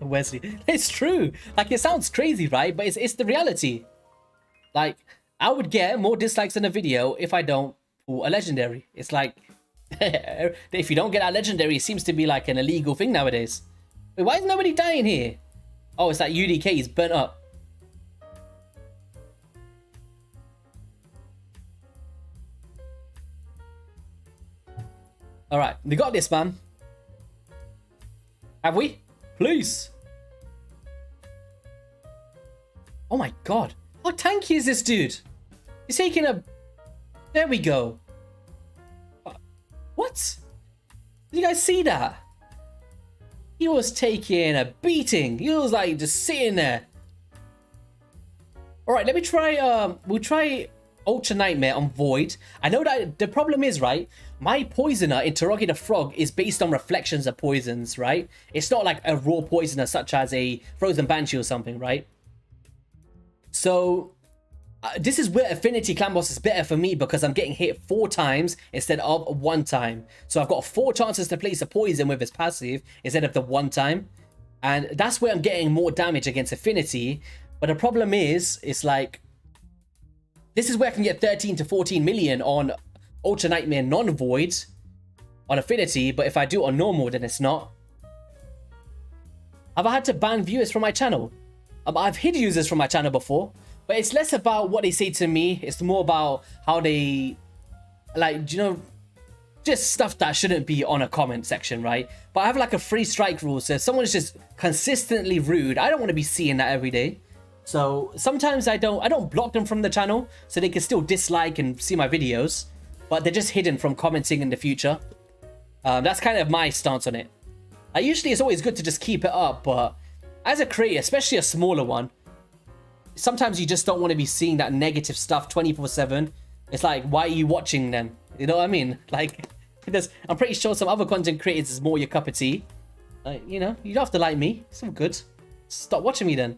Wesley. It's true. Like, it sounds crazy, right? But it's the reality. Like, I would get more dislikes in a video if I don't pull a legendary. It's like, if you don't get a legendary, it seems to be like an illegal thing nowadays. Wait, why is nobody dying here? Oh, it's that UDK is burnt up. All right, we got this, man. Have we? Please. Oh my god. How tanky is this dude? He's taking a... There we go. What? Did you guys see that? He was taking a beating. He was like just sitting there. All right, let me try... we'll try Ultra Nightmare on Void. I know that the problem is, right? My Poisoner, Interrogator Frog, is based on reflections of poisons, right? It's not like a raw poisoner such as a Frozen Banshee or something, right? So... this is where Affinity Clan Boss is better for me because I'm getting hit 4 times instead of 1 time. So I've got 4 chances to place a poison with his passive instead of the 1 time. And that's where I'm getting more damage against Affinity. But the problem is, it's like... This is where I can get 13 to 14 million on Ultra Nightmare non-Void on Affinity. But if I do it on normal, then it's not. Have I had to ban viewers from my channel? I've hid users from my channel before. But it's less about what they say to me. It's more about how they, like, you know, just stuff that shouldn't be on a comment section, right? But I have like a 3 strike rule. So if someone is just consistently rude, I don't want to be seeing that every day. So sometimes I don't block them from the channel so they can still dislike and see my videos. But they're just hidden from commenting in the future. That's kind of my stance on it. Usually it's always good to just keep it up. But as a creator, especially a smaller one, sometimes you just don't want to be seeing that negative stuff 24/7. It's like, why are you watching then? You know what I mean? Like, I'm pretty sure some other content creators is more your cup of tea. You know, you don't have to like me. It's all good. Stop watching me then.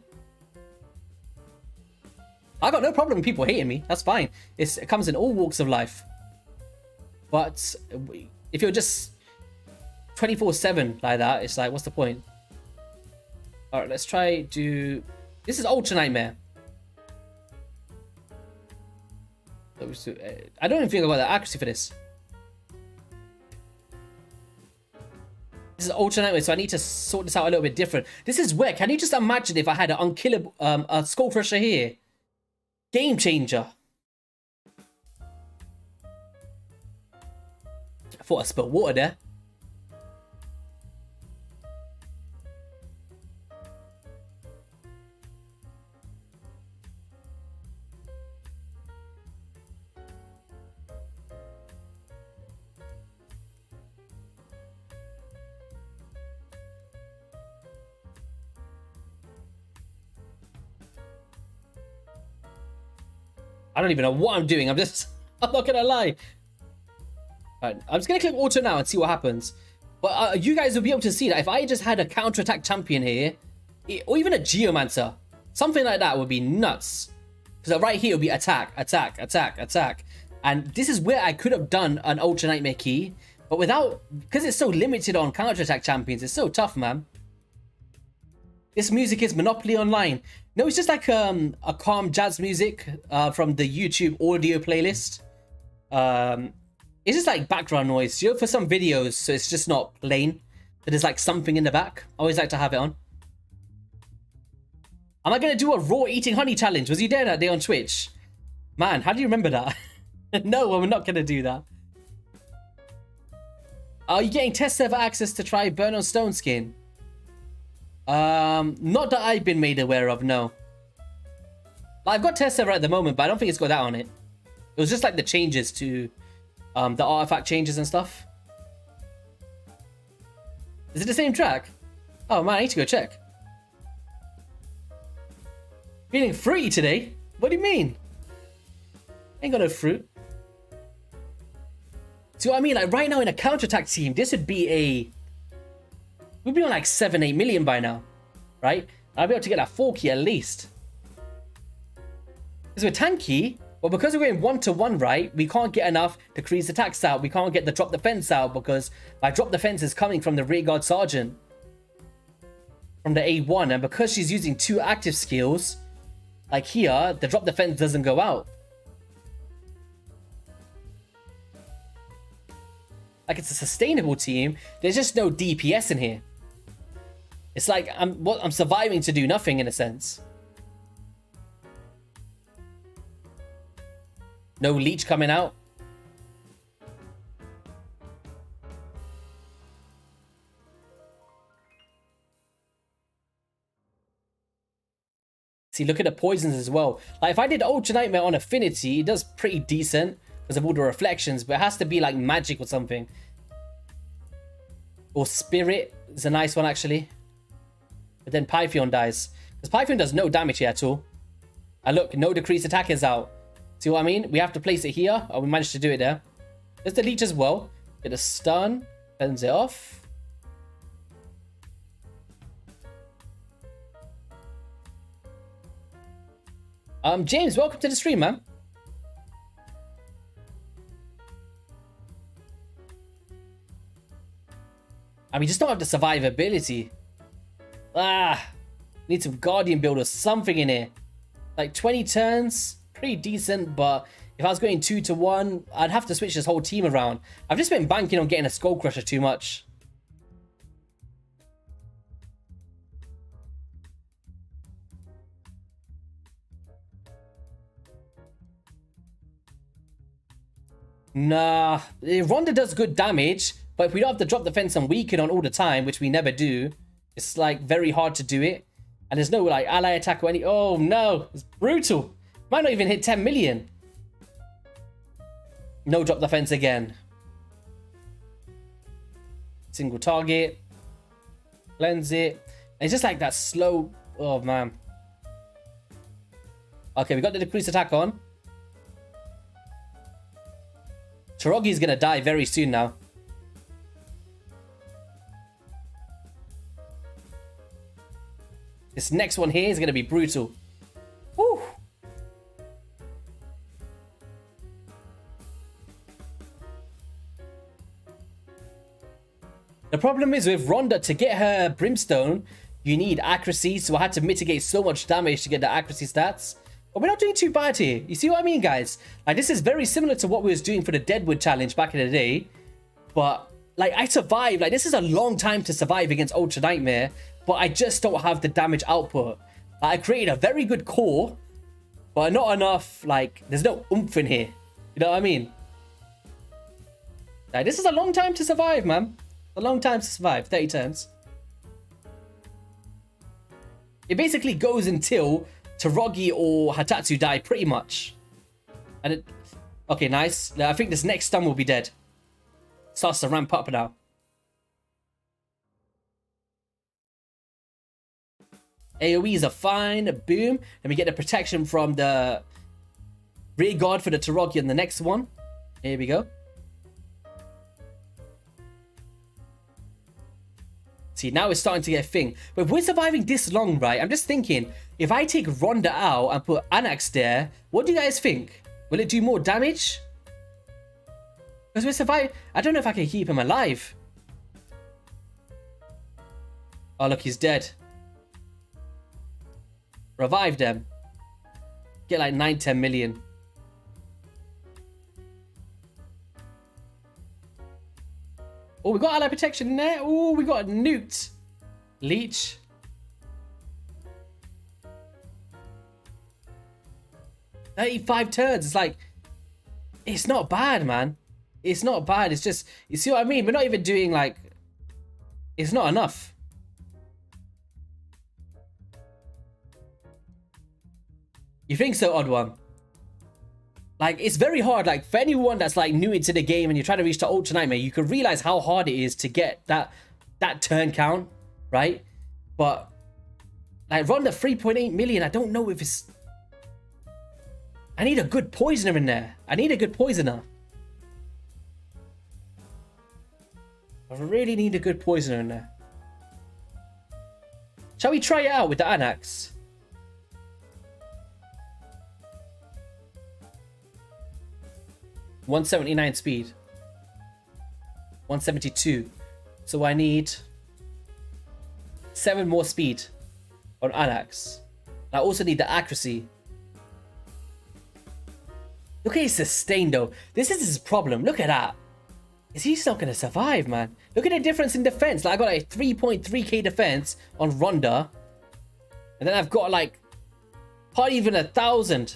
I got no problem with people hating me. That's fine. It comes in all walks of life. But if you're just 24/7 like that, it's like, what's the point? All right, let's try do... This is Ultra Nightmare. I don't even think I got the accuracy for this. This is Ultra Nightmare, so I need to sort this out a little bit different. This is where, can you just imagine if I had an unkillable, a Skull Crusher here? Game changer. I thought I spilled water there. I don't even know what I'm doing. I'm not gonna lie. Alright, I'm just gonna click auto now and see what happens. But you guys will be able to see that if I just had a counter-attack champion here, or even a Geomancer, something like that would be nuts. Because right here would be attack, attack, attack, attack. And this is where I could have done an Ultra Nightmare key. But without, because it's so limited on counter-attack champions, it's so tough, man. This music is Monopoly Online. No, it's just like a calm jazz music from the YouTube audio playlist. It's just like background noise, you know, for some videos, so it's just not plain. But there's like something in the back. I always like to have it on. Am I going to do a raw eating honey challenge? Was you there that day on Twitch? Man, how do you remember that? No, we're not going to do that. Are you getting test server access to try Burnout Stone skin? Not that I've been made aware of, no. I've got test server at the moment, but I don't think it's got that on it. It was just like the changes to the artifact changes and stuff. Is it the same track? Oh man, I need to go check. Feeling fruity today? What do you mean? Ain't got no fruit. See what I mean? Like right now in a counterattack team, this would be a... We'd be on like 7-8 million by now. Right? I'll be able to get that 4 key at least. Because we're tanky, but because we're going 1-to-1, right? We can't get enough decreased attacks out. We can't get the drop defense out because my drop defense is coming from the rear guard sergeant. From the A1. And because she's using 2 active skills, like here, the drop defense doesn't go out. Like it's a sustainable team. There's just no DPS in here. It's like I'm surviving to do nothing in a sense. No leech coming out. See, look at the poisons as well. Like if I did Ultra Nightmare on Affinity, it does pretty decent because of all the reflections, but it has to be like magic or something. Or Spirit is a nice one actually. But then Pythion dies. Because Pythion does no damage here at all. And look, no decreased attack is out. See what I mean? We have to place it here. Oh, we managed to do it there. There's the leech as well. Get a stun. Bends it off. James, welcome to the stream, man. And we just don't have the survivability. Need some Guardian build or something in here. Like 20 turns, pretty decent, but if I was going 2-to-1, I'd have to switch this whole team around. I've just been banking on getting a Skull Crusher too much. Nah, Ronda does good damage, but if we don't have to drop defense and weaken on all the time, which we never do, it's like very hard to do it. And there's no like ally attack or any... Oh no, it's brutal. Might not even hit 10 million. No drop defense again. Single target. Cleanse it. And it's just like that slow... Oh man. Okay, we got the decreased attack on. Taragi's gonna die very soon now. This next one here is gonna be brutal. Woo! The problem is with Ronda, to get her Brimstone, you need accuracy, so I had to mitigate so much damage to get the accuracy stats. But we're not doing too bad here. You see what I mean, guys? Like, this is very similar to what we was doing for the Deadwood challenge back in the day. But, like, I survived. Like, this is a long time to survive against Ultra Nightmare. But I just don't have the damage output. Like, I created a very good core. But not enough, like, there's no oomph in here. You know what I mean? Like, this is a long time to survive, man. A long time to survive. 30 turns. It basically goes until Taraji or Hatatsu die, pretty much. And it... Okay, nice. I think this next stun will be dead. Starts to ramp up now. AoEs are fine. Boom. And we get the protection from the rear guard for the Taraji on the next one. Here we go. See, now it's starting to get a thing. But if we're surviving this long, right? I'm just thinking, if I take Rhonda out and put Annax there, what do you guys think? Will it do more damage? Because we're surviving. I don't know if I can keep him alive. Oh, look, he's dead. Revive them. Get like 9-10 million. Oh, we got ally protection in there. Oh, we got a nuked. Leech. $35 turns. It's like, it's not bad, man. It's not bad. It's just, you see what I mean? We're not even doing like, it's not enough. You think so, Odd One? Like, it's very hard. Like, for anyone that's like new into the game and you're trying to reach the Ultra Nightmare, you can realize how hard it is to get that turn count, right? But like, Rhonda 3.8 million. I don't know if it's. I need a good poisoner in there. I need a good poisoner. I really need a good poisoner in there. Shall we try it out with the Annax? $179 speed. 172. So I need 7 more speed on Annax. I also need the accuracy. Look at his sustain though. This is his problem. Look at that. He's not going to survive, man. Look at the difference in defense. Like, I got like 3.3k defense on Rhonda. And then I've got like hardly even 1,000.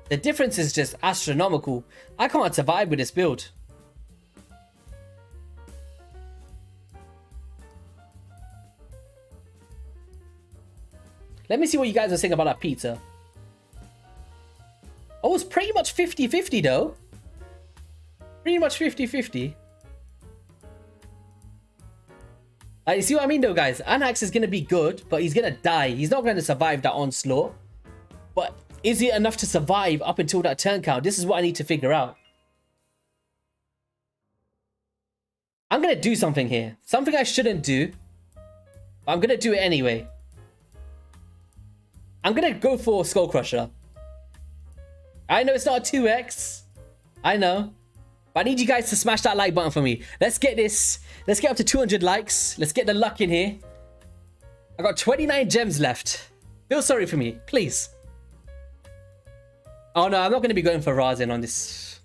The difference is just astronomical. I can't survive with this build. Let me see what you guys are saying about that pizza. Oh, it's pretty much 50-50 though. Pretty much 50-50. You see what I mean though, guys? Annax is going to be good, but he's going to die. He's not going to survive that onslaught. But is it enough to survive up until that turn count? This is what I need to figure out. I'm going to do something here. Something I shouldn't do. But I'm going to do it anyway. I'm going to go for Skull Crusher. I know it's not a 2x. I know. But I need you guys to smash that like button for me. Let's get this. Let's get up to 200 likes. Let's get the luck in here. I got 29 gems left. Feel sorry for me, please. Oh no, I'm not going to be going for Razin on this.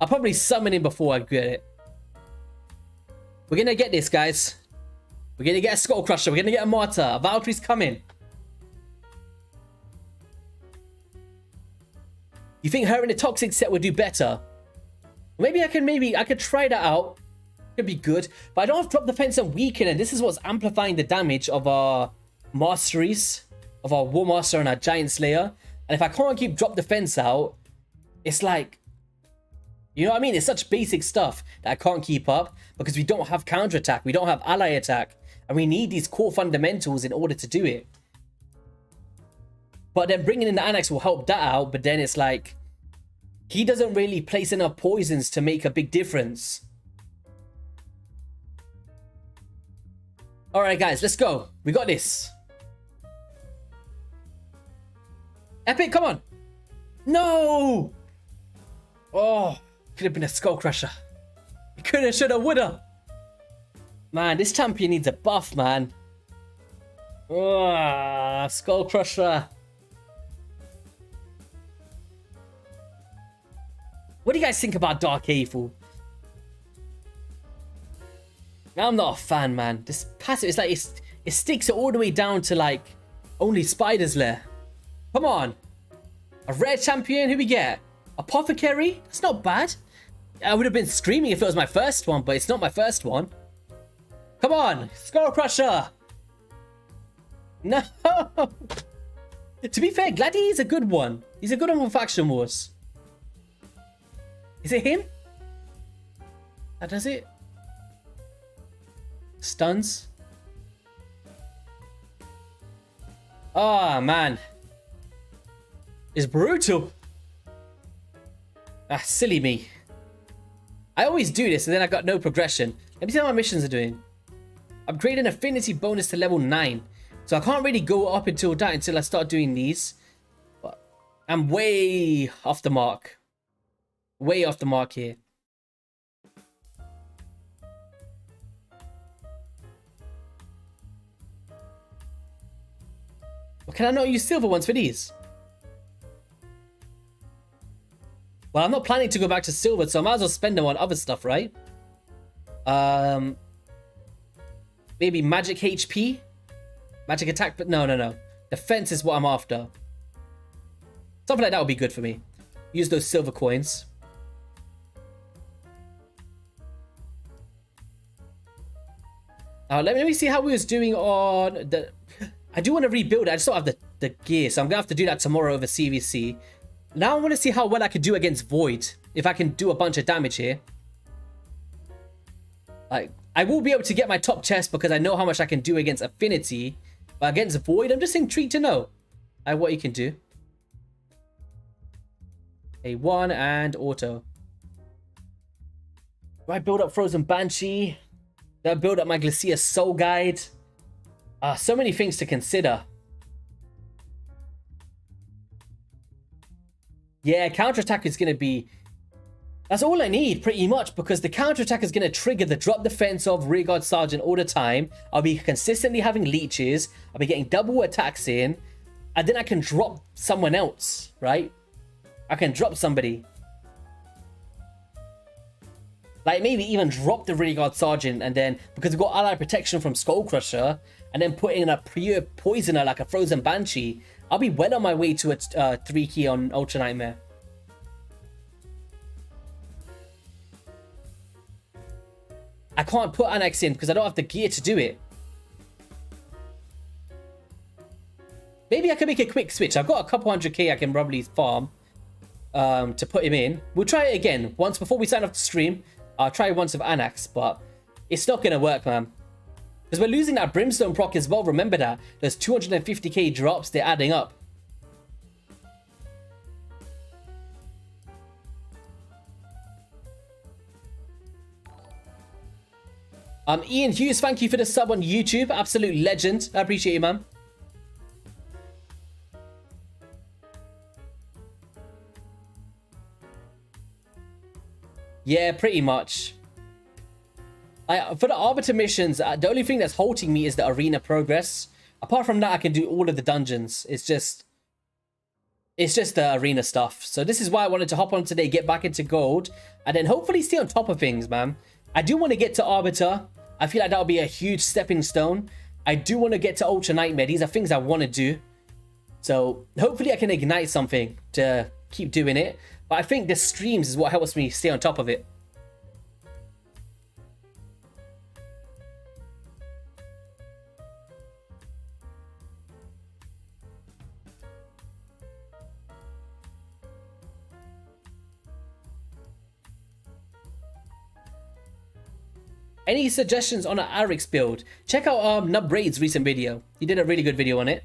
I'll probably summon him before I get it. We're going to get this, guys. We're going to get a Skull Crusher. We're going to get a Martyr. A Valkyrie's coming. You think her in the Toxic set would do better? Maybe I could try that out. Could be good. But I don't have Drop Defense and Weaken, and this is what's amplifying the damage of our Masteries. Of our War Master and our Giant Slayer. And if I can't keep Drop Defense out, it's like, you know what I mean? It's such basic stuff that I can't keep up because we don't have counterattack, we don't have ally attack, and we need these core fundamentals in order to do it. But then bringing in the Annax will help that out, but then it's like, he doesn't really place enough poisons to make a big difference. Alright guys, let's go. We got this. Epic, come on. No! Oh, could have been a Skull Crusher. You coulda, shoulda, woulda. Man, this champion needs a buff, man. Oh, Skull Crusher. What do you guys think about Dark Aethel? I'm not a fan, man. This passive, it's like it sticks it all the way down to like only Spider's Lair. Come on. A rare champion, who we get? Apothecary? That's not bad. I would have been screaming if it was my first one, but it's not my first one. Come on, Skull Crusher. No. To be fair, Glady is a good one. He's a good one for Faction Wars. Is it him? That does it? Stuns. Oh, man. It's brutal. Ah, silly me. I always do this and then I got no progression. Let me see how my missions are doing. Upgrading affinity bonus to level 9. So I can't really go up until that until I start doing these. But I'm way off the mark. Way off the mark here. Well, can I not use silver ones for these? Well, I'm not planning to go back to silver, so I might as well spend them on other stuff, right? Maybe magic HP? Magic attack, but no. Defense is what I'm after. Something like that would be good for me. Use those silver coins. Let me see how we was doing on the... I do want to rebuild it. I just don't have the gear, so I'm going to have to do that tomorrow over CVC. Now I want to see how well I can do against Void. If I can do a bunch of damage here. Like, I will be able to get my top chest because I know how much I can do against Affinity. But against Void, I'm just intrigued to know what you can do. A1 and auto. Do I build up Frozen Banshee? Do I build up my Glacier Soul Guide? So many things to consider. Yeah, counterattack is going to be... That's all I need, pretty much, because the counterattack is going to trigger the drop defense of Rearguard Sergeant all the time. I'll be consistently having leeches. I'll be getting double attacks in. And then I can drop someone else, right? I can drop somebody. Like, maybe even drop the Rearguard Sergeant, and then, because we've got ally protection from Skull Crusher, and then put in a pure poisoner like a Frozen Banshee, I'll be well on my way to a 3 key on Ultra Nightmare. I can't put Annex in because I don't have the gear to do it. Maybe I can make a quick switch. I've got a couple 100k I can probably farm to put him in. We'll try it again once before we sign off the stream. I'll try once with Annex, but it's not going to work, man. Because we're losing that Brimstone proc as well. Remember that. There's 250k drops. They're adding up. Ian Hughes, thank you for the sub on YouTube. Absolute legend. I appreciate you, man. Yeah, pretty much. For the Arbiter missions, the only thing that's halting me is the arena progress. Apart from that, I can do all of the dungeons. It's just the arena stuff. So this is why I wanted to hop on today, get back into gold, and then hopefully stay on top of things, man. I do want to get to Arbiter. I feel like that'll be a huge stepping stone. I do want to get to Ultra Nightmare. These are things I want to do. So hopefully I can ignite something to keep doing it. But I think the streams is what helps me stay on top of it. Any suggestions on an Arix build? Check out Nub Raid's recent video. He did a really good video on it.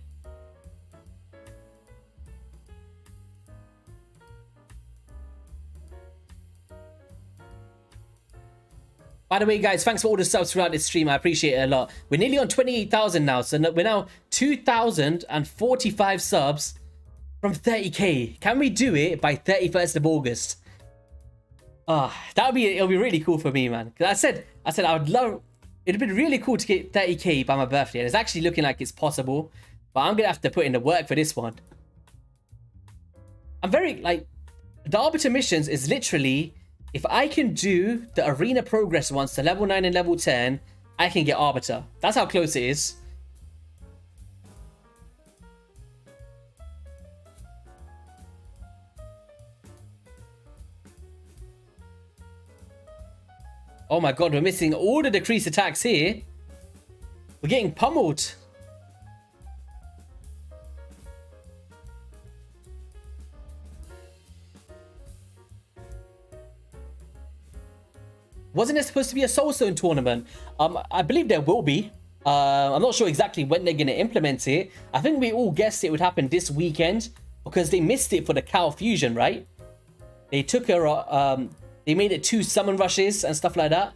By the way, guys, thanks for all the subs throughout this stream. I appreciate it a lot. We're nearly on 28,000 now. So we're now 2,045 subs from 30k. Can we do it by 31st of August? It'll be really cool for me, man. Because I said I would love, it'd be really cool to get 30k by my birthday. And it's actually looking like it's possible. But I'm gonna have to put in the work for this one. I'm very, like, the Arbiter missions is literally, if I can do the arena progress ones to level 9 and level 10, I can get Arbiter. That's how close it is. Oh my god, we're missing all the decreased attacks here. We're getting pummeled. Wasn't there supposed to be a Soulstone tournament? I believe there will be. I'm not sure exactly when they're going to implement it. I think we all guessed it would happen this weekend because they missed it for the Cow Fusion, right? They took her... they made it 2 summon rushes and stuff like that.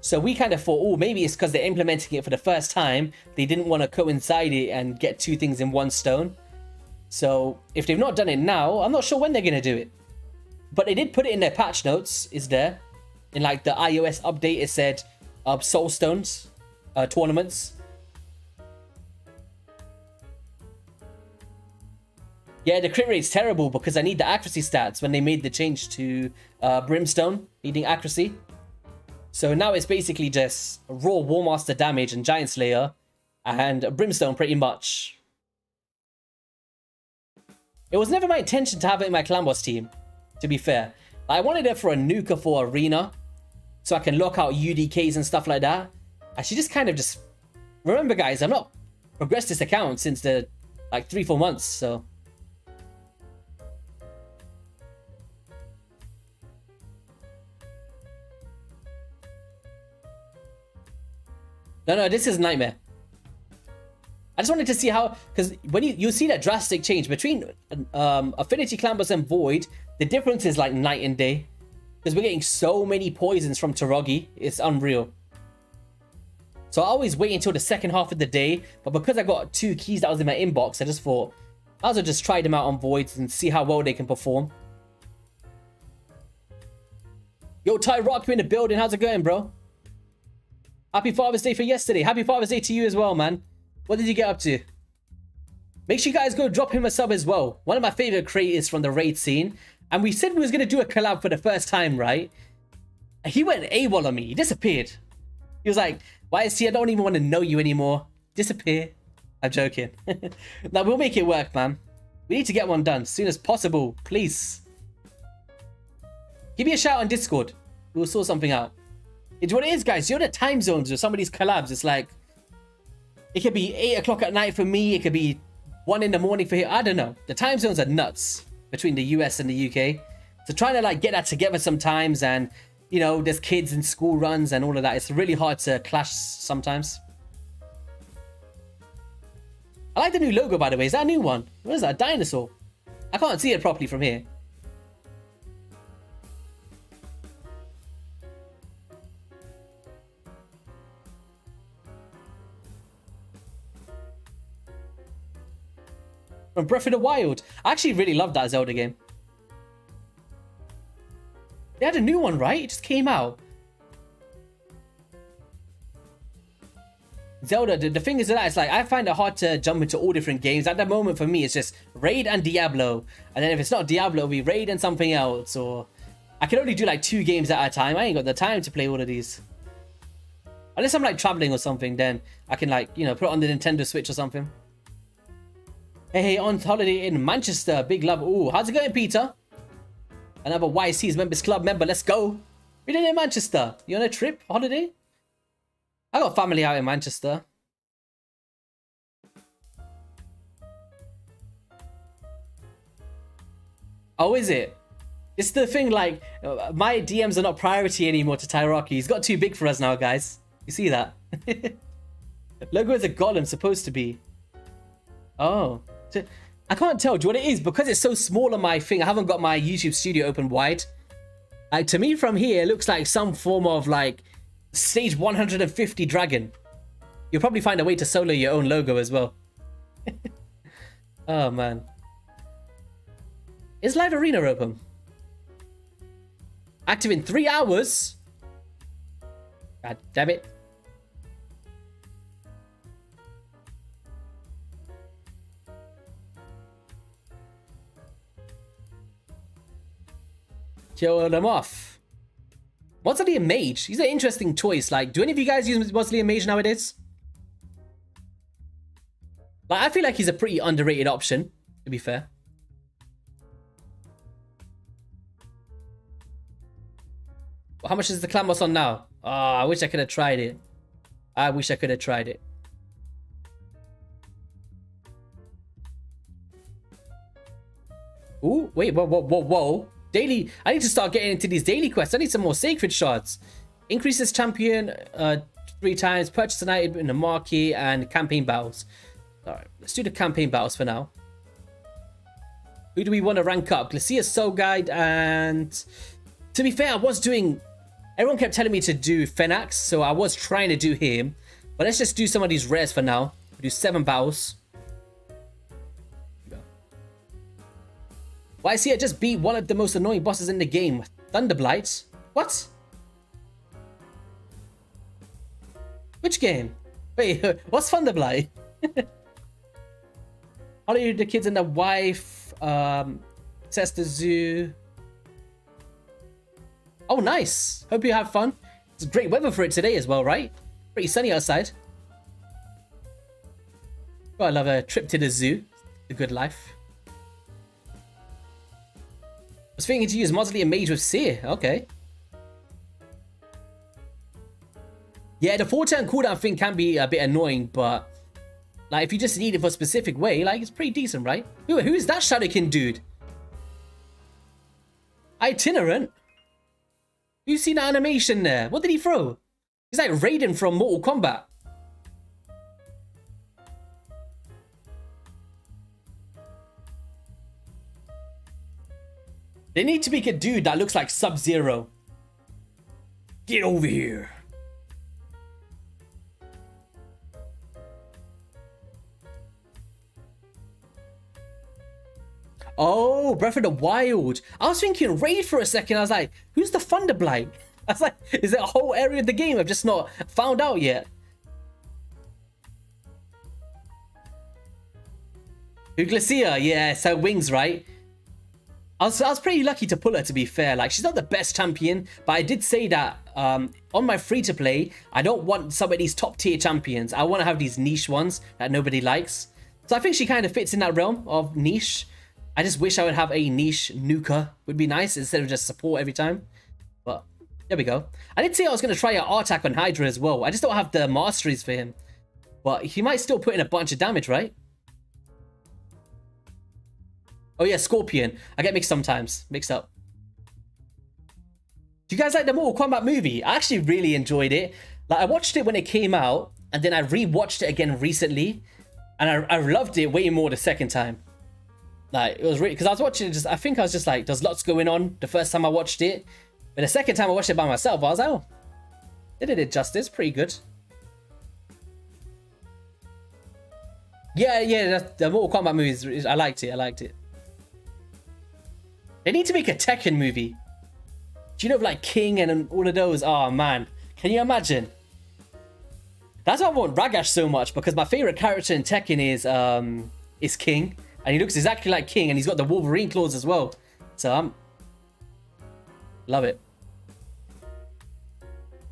So we kind of thought, oh, maybe it's because they're implementing it for the first time. They didn't want to coincide it and get two things in one stone. So if they've not done it now, I'm not sure when they're going to do it. But they did put it in their patch notes, is there. In like the iOS update, it said Soul Stones tournaments. Yeah, the crit rate's terrible because I need the accuracy stats when they made the change to Brimstone, needing accuracy. So now it's basically just raw War Master damage and Giant Slayer and Brimstone pretty much. It was never my intention to have it in my clan boss team, to be fair. I wanted it for a nuker for arena, so I can lock out UDKs and stuff like that. I should just kind of just... Remember guys, I've not progressed this account since the like 3-4 months, so... No, this is a nightmare. I just wanted to see how, because when you see that drastic change between Affinity Clan Boss and Void, the difference is like night and day. Because we're getting so many poisons from Taragi, it's unreal. So I always wait until the second half of the day, but because I got 2 keys that was in my inbox, I just thought, I will just try them out on Voids and see how well they can perform. Yo, Ty Rock, you in the building, how's it going, bro? Happy Father's Day for yesterday. Happy Father's Day to you as well, man. What did you get up to? Make sure you guys go drop him a sub as well. One of my favorite creators from the raid scene. And we said we was going to do a collab for the first time, right? He went AWOL on me. He disappeared. He was like, YST, I don't even want to know you anymore. Disappear. I'm joking. Now, we'll make it work, man. We need to get one done as soon as possible. Please. Give me a shout on Discord. We'll sort something out. It's what it is, guys. You know the time zones of some of these collabs. It's like, it could be 8 o'clock at night for me. It could be 1 in the morning for here. I don't know. The time zones are nuts between the US and the UK. So trying to like get that together sometimes, and you know, there's kids and school runs and all of that. It's really hard to clash sometimes. I like the new logo, by the way. Is that a new one? What is that? A dinosaur? I can't see it properly from here. From Breath of the Wild. I actually really love that Zelda game. They had a new one, right? It just came out. Zelda, the thing is that it's like, I find it hard to jump into all different games. At the moment, for me, it's just Raid and Diablo. And then if it's not Diablo, it'll be Raid and something else. Or I can only do like 2 games at a time. I ain't got the time to play all of these. Unless I'm like traveling or something, then I can like, you know, put it on the Nintendo Switch or something. Hey, on holiday in Manchester. Big love. Ooh, how's it going, Peter? Another YC's Members Club member. Let's go. We're in Manchester. You on a trip? Holiday? I got family out in Manchester. Oh, is it? It's the thing, like, my DMs are not priority anymore to Tyraki. He's got too big for us now, guys. You see that? Logo is a golem, supposed to be. Oh. I can't tell. Do you know what it is? Because it's so small on my thing, I haven't got my YouTube studio open wide. Like, to me from here, it looks like some form of, like, stage 150 dragon. You'll probably find a way to solo your own logo as well. Oh, man. Is Live Arena open? Active in 3 hours? God damn it. Kill them off. Mausoleum Mage. He's an interesting choice. Like, do any of you guys use Mausoleum Mage nowadays? Like, I feel like he's a pretty underrated option, to be fair. How much is the clan boss on now? Oh, I wish I could have tried it. I wish I could have tried it. Ooh, wait, whoa. Daily, I need to start getting into these daily quests. I need some more sacred shards. Increases champion 3 times, purchase an item in the marquee, and campaign battles. Alright, let's do the campaign battles for now. Who do we want to rank up? Glacier Soul Guide, and to be fair, I was doing Everyone kept telling me to do Fenax, so I was trying to do him. But let's just do some of these rares for now. We'll do 7 battles. Well, I see I just beat one of the most annoying bosses in the game. Thunderblight. What? Which game? Wait, what's Thunderblight? How are you, the kids and the wife? Access the zoo. Oh, nice. Hope you have fun. It's great weather for it today as well, right? Pretty sunny outside. Oh, I love a trip to the zoo. The good life. I was thinking to use Mausoleum and Mage with Seer. Okay. Yeah, the 4-turn cooldown thing can be a bit annoying, but like if you just need it for a specific way, like it's pretty decent, right? Who is that Shadowkin dude? Itinerant? You seen that animation there? What did he throw? He's like Raiden from Mortal Kombat. They need to make a dude that looks like Sub-Zero. Get over here. Oh, Breath of the Wild. I was thinking Raid for a second. I was like, who's the Thunderblight? I was like, is it a whole area of the game I've just not found out yet? Glacia, yeah, it's her wings, right? I was pretty lucky to pull her, to be fair. Like, she's not the best champion, but I did say that on my free-to-play, I don't want some of these top-tier champions. I want to have these niche ones that nobody likes. So I think she kind of fits in that realm of niche. I just wish I would have a niche nuker. Would be nice instead of just support every time. But there we go. I did say I was going to try out Artak on Hydra as well. I just don't have the masteries for him. But he might still put in a bunch of damage, right? Oh yeah, Scorpion. I get mixed sometimes. Mixed up. Do you guys like the Mortal Kombat movie? I actually really enjoyed it. Like, I watched it when it came out, and then I re-watched it again recently, and I loved it way more the second time. Like, it was really, because I was watching it I think I was just like, there's lots going on the first time I watched it. But the second time I watched it by myself, I was like, oh, they did it justice. Pretty good. Yeah, the Mortal Kombat movies, I liked it. They need to make a Tekken movie. Do you know, like King and all of those? Oh man, can you imagine? That's why I want Ragash so much, because my favorite character in Tekken is King, and he looks exactly like King, and he's got the Wolverine claws as well. So love it.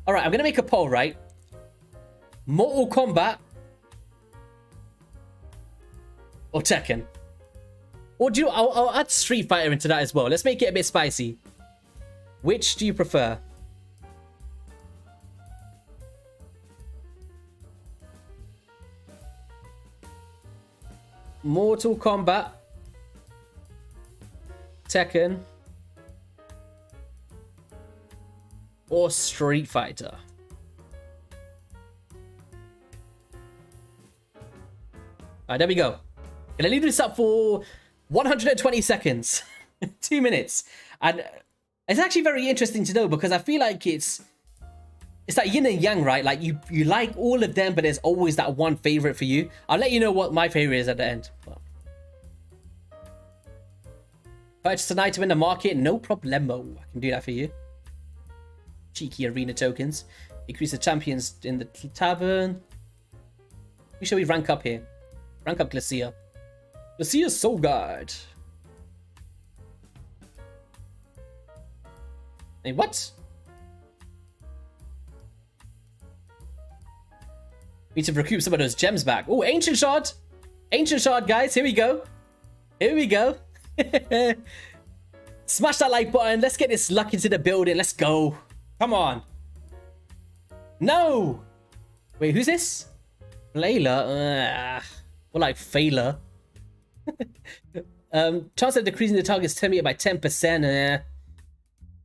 All right, I'm gonna make a poll, right? Mortal Kombat or Tekken? Or do you, I'll add Street Fighter into that as well. Let's make it a bit spicy. Which do you prefer? Mortal Kombat, Tekken, or Street Fighter? Alright, there we go. Gonna leave this up for 120 seconds. 2 minutes. And it's actually very interesting to know, because I feel like it's like yin and yang, right? Like you like all of them, but there's always that one favorite for you. I'll let you know what my favorite is at the end. But purchase an item in the market, no problemo. I can do that for you. Cheeky arena tokens. Increase the champions in the tavern. Who shall we rank up here? Rank up Glacia. Glacia's so good. Hey, what? Need to recoup some of those gems back. Oh, Ancient Shard. Ancient Shard, guys. Here we go. Here we go. Smash that like button. Let's get this luck into the building. Let's go. Come on. No. Wait, who's this? Layla. Or like Failer. Chance of decreasing the target's turn meter by 10%.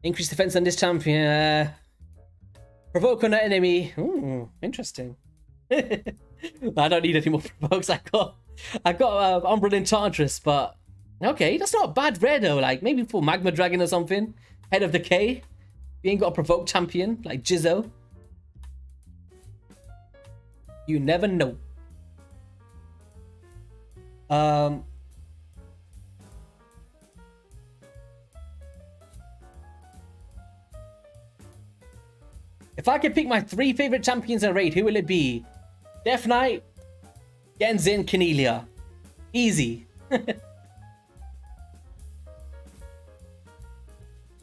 Increase defense on this champion. Provoke on an enemy. Ooh, interesting. I don't need any more provokes. I got Umbral Enchantress, but okay, that's not a bad rare though. Like maybe for Magma Dragon or something. Head of Decay. You ain't got a provoke champion like Jizzo. You never know. If I could pick my 3 favorite champions in Raid, who will it be? Death Knight, Genzin, Cornelia. Easy.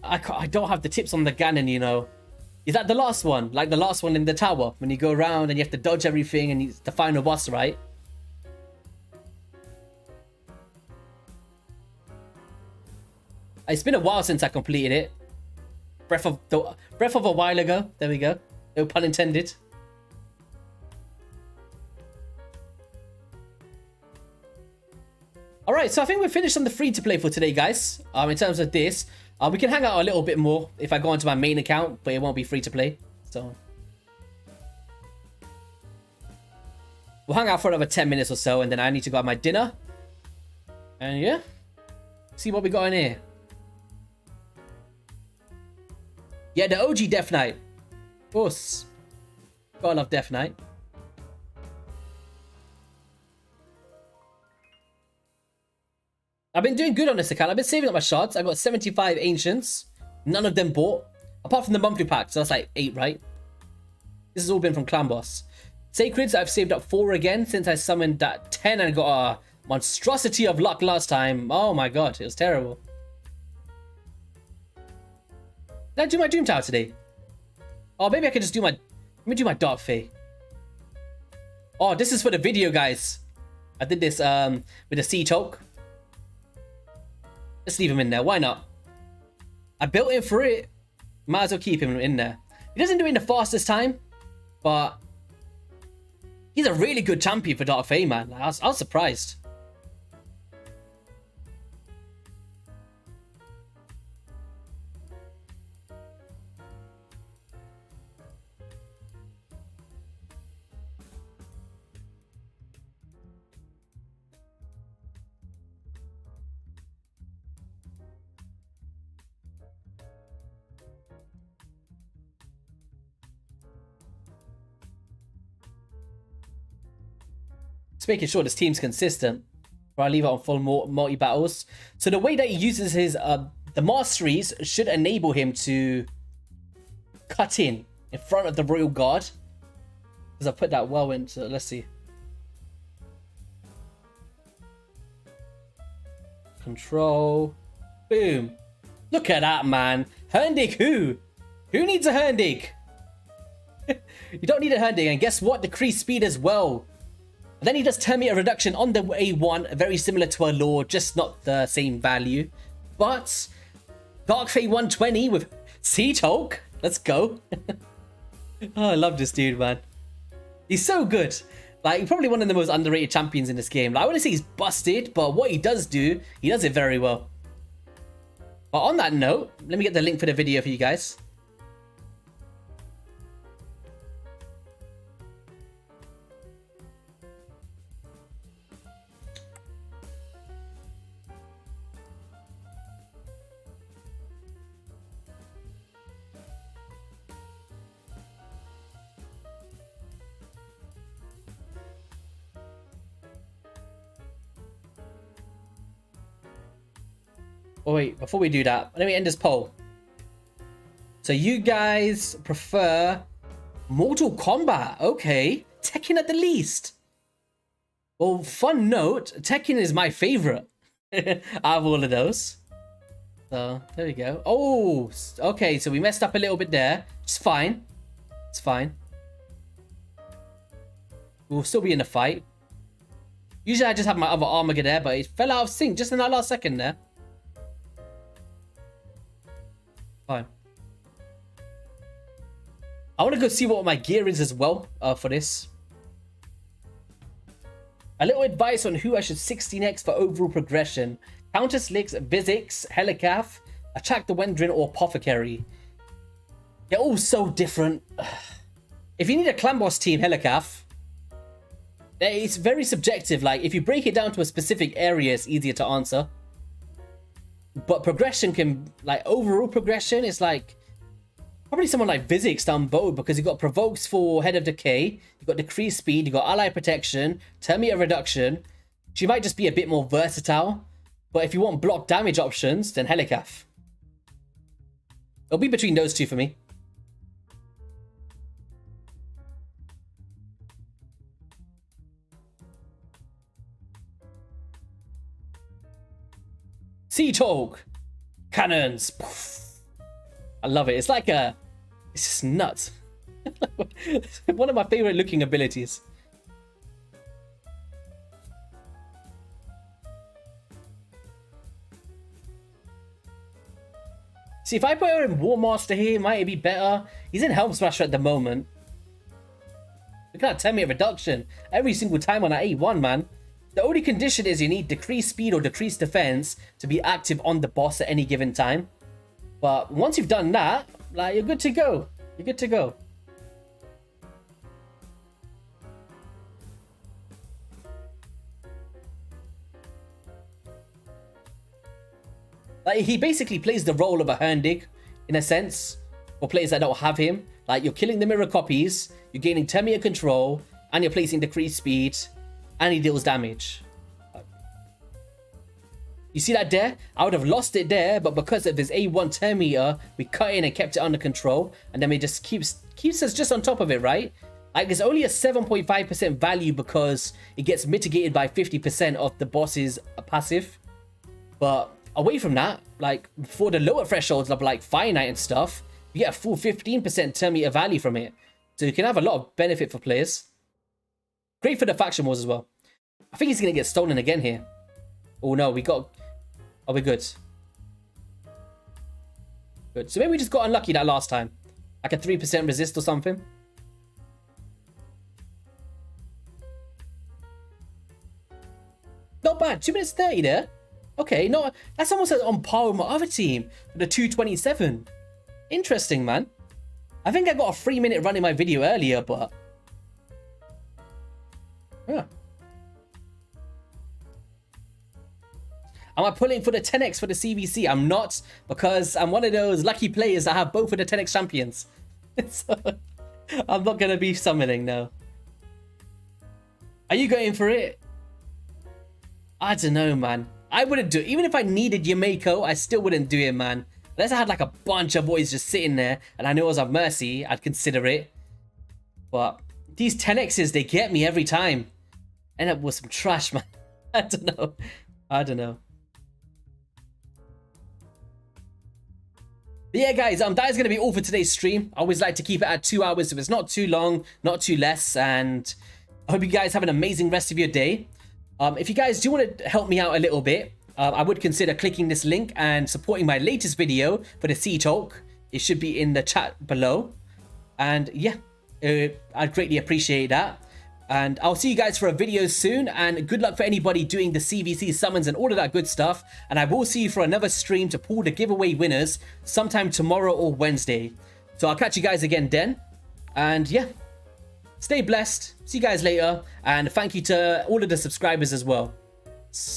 I don't have the tips on the Ganon, you know. Is that the last one? Like the last one in the tower? When you go around and you have to dodge everything and it's the final boss, right? It's been a while since I completed it. Breath of a while ago. There we go. No pun intended. Alright, so I think we're finished on the free-to-play for today, guys. In terms of this. We can hang out a little bit more if I go onto my main account, but it won't be free-to-play. So we'll hang out for another 10 minutes or so, and then I need to go have my dinner. And yeah, see what we got in here. Yeah, the OG Death Knight. Of course. Gotta love Death Knight. I've been doing good on this account. I've been saving up my shards. I got 75 ancients. None of them bought. Apart from the monthly pack. So that's like 8, right? This has all been from Clan Boss. Sacreds, I've saved up 4 again since I summoned that 10 and got a monstrosity of luck last time. Oh my god, it was terrible. Did I do my Doom Tower today? Oh, maybe I could just do my... Let me do my Dark Fae. Oh, this is for the video, guys. I did this with a Sea Toke. Let's leave him in there. Why not? I built him for it. Might as well keep him in there. He doesn't do it in the fastest time, but he's a really good champion for Dark Fae, man. I was surprised. Making sure this team's consistent, or I leave it on full multi battles. So the way that he uses his the masteries should enable him to cut in front of the Royal Guard, because I put that well into. Let's see. Control. Boom. Look at that, man. Herndig who? Who needs a Herndig? You don't need a Herndig, and guess what? Decrease speed as well. Then he does 10 meter reduction on the A1, very similar to a Lord, just not the same value. But Dark Fae 120 with Sea Toke. Let's go. Oh, I love this dude, man. He's so good. Like, probably one of the most underrated champions in this game. Like, I wouldn't say he's busted, but what he does do, he does it very well. But on that note, let me get the link for the video for you guys. Oh wait, before we do that, let me end this poll. So you guys prefer Mortal Kombat? Okay. Tekken at the least. Well, fun note, Tekken is my favorite out of all of those. So, there we go. Oh, okay, so we messed up a little bit there. It's fine. It's fine. We'll still be in the fight. Usually I just have my other Armageddon there, but it fell out of sync just in that last second there. Fine. I want to go see what my gear is as well for this. A little advice on who I should 16 next for overall progression. Countess Licks, Vizix, Helicath, Attack the Wendrin, or Apothecary. They're all so different. If you need a Clan Boss team, Helicath, it's very subjective. Like, if you break it down to a specific area, it's easier to answer. But progression can, like, overall progression is like, Probably someone like Vizix down bow because you got provokes for Head of Decay, you got decreased speed, you got ally protection, termite reduction. She might just be a bit more versatile. But if you want block damage options, then Helicath. It'll be between those two for me. Sea Talk. Cannons. I love it. It's like a... It's just nuts. One of my favorite looking abilities. See, if I put her in War Master here, might it be better? He's in Helm Smasher at the moment. Look at that 10-meter reduction. Every single time on that A1, man. The only condition is you need decreased speed or decreased defense to be active on the boss at any given time. But once you've done that, like, you're good to go. You're good to go. Like, he basically plays the role of a Herndig, in a sense, for players that don't have him. Like, you're killing the mirror copies, you're gaining 10-meter control, and you're placing decreased speed, and he deals damage. You see that there? I would have lost it there, but because of his A1 10-meter, we cut in and kept it under control, and then it just keeps us just on top of it, right? Like, it's only a 7.5% value because it gets mitigated by 50% of the boss's passive. But away from that, like, for the lower thresholds of like Finite and stuff, you get a full 15% 10-meter value from it. So you can have a lot of benefit for players. Great for the faction wars as well. I think he's going to get stolen again here. Oh no, we got... Are we good? Good. So maybe we just got unlucky that last time. Like a 3% resist or something. Not bad. 2 minutes 30 there. Okay, no, that's almost on par with my other team. The 227. Interesting, man. I think I got a 3-minute run in my video earlier, but... Yeah. Am I pulling for the 10x for the CVC? I'm not, because I'm one of those lucky players that have both of the 10x champions. So, I'm not going to be summoning, no. Are you going for it? I don't know, man. I wouldn't do it. Even if I needed Yameko, I still wouldn't do it, man. Unless I had like a bunch of boys just sitting there and I knew I was at Mercy, I'd consider it. But these 10x's, they get me every time. End up with some trash, man. I don't know. I don't know. But yeah, guys, that is going to be all for today's stream. I always like to keep it at 2 hours, so it's not too long, not too less. And I hope you guys have an amazing rest of your day. If you guys do want to help me out a little bit, I would consider clicking this link and supporting my latest video for the Sea Talk. It should be in the chat below. And yeah, I'd greatly appreciate that. And I'll see you guys for a video soon. And good luck for anybody doing the CVC summons and all of that good stuff. And I will see you for another stream to pull the giveaway winners sometime tomorrow or Wednesday. So I'll catch you guys again then. And yeah. Stay blessed. See you guys later. And thank you to all of the subscribers as well. See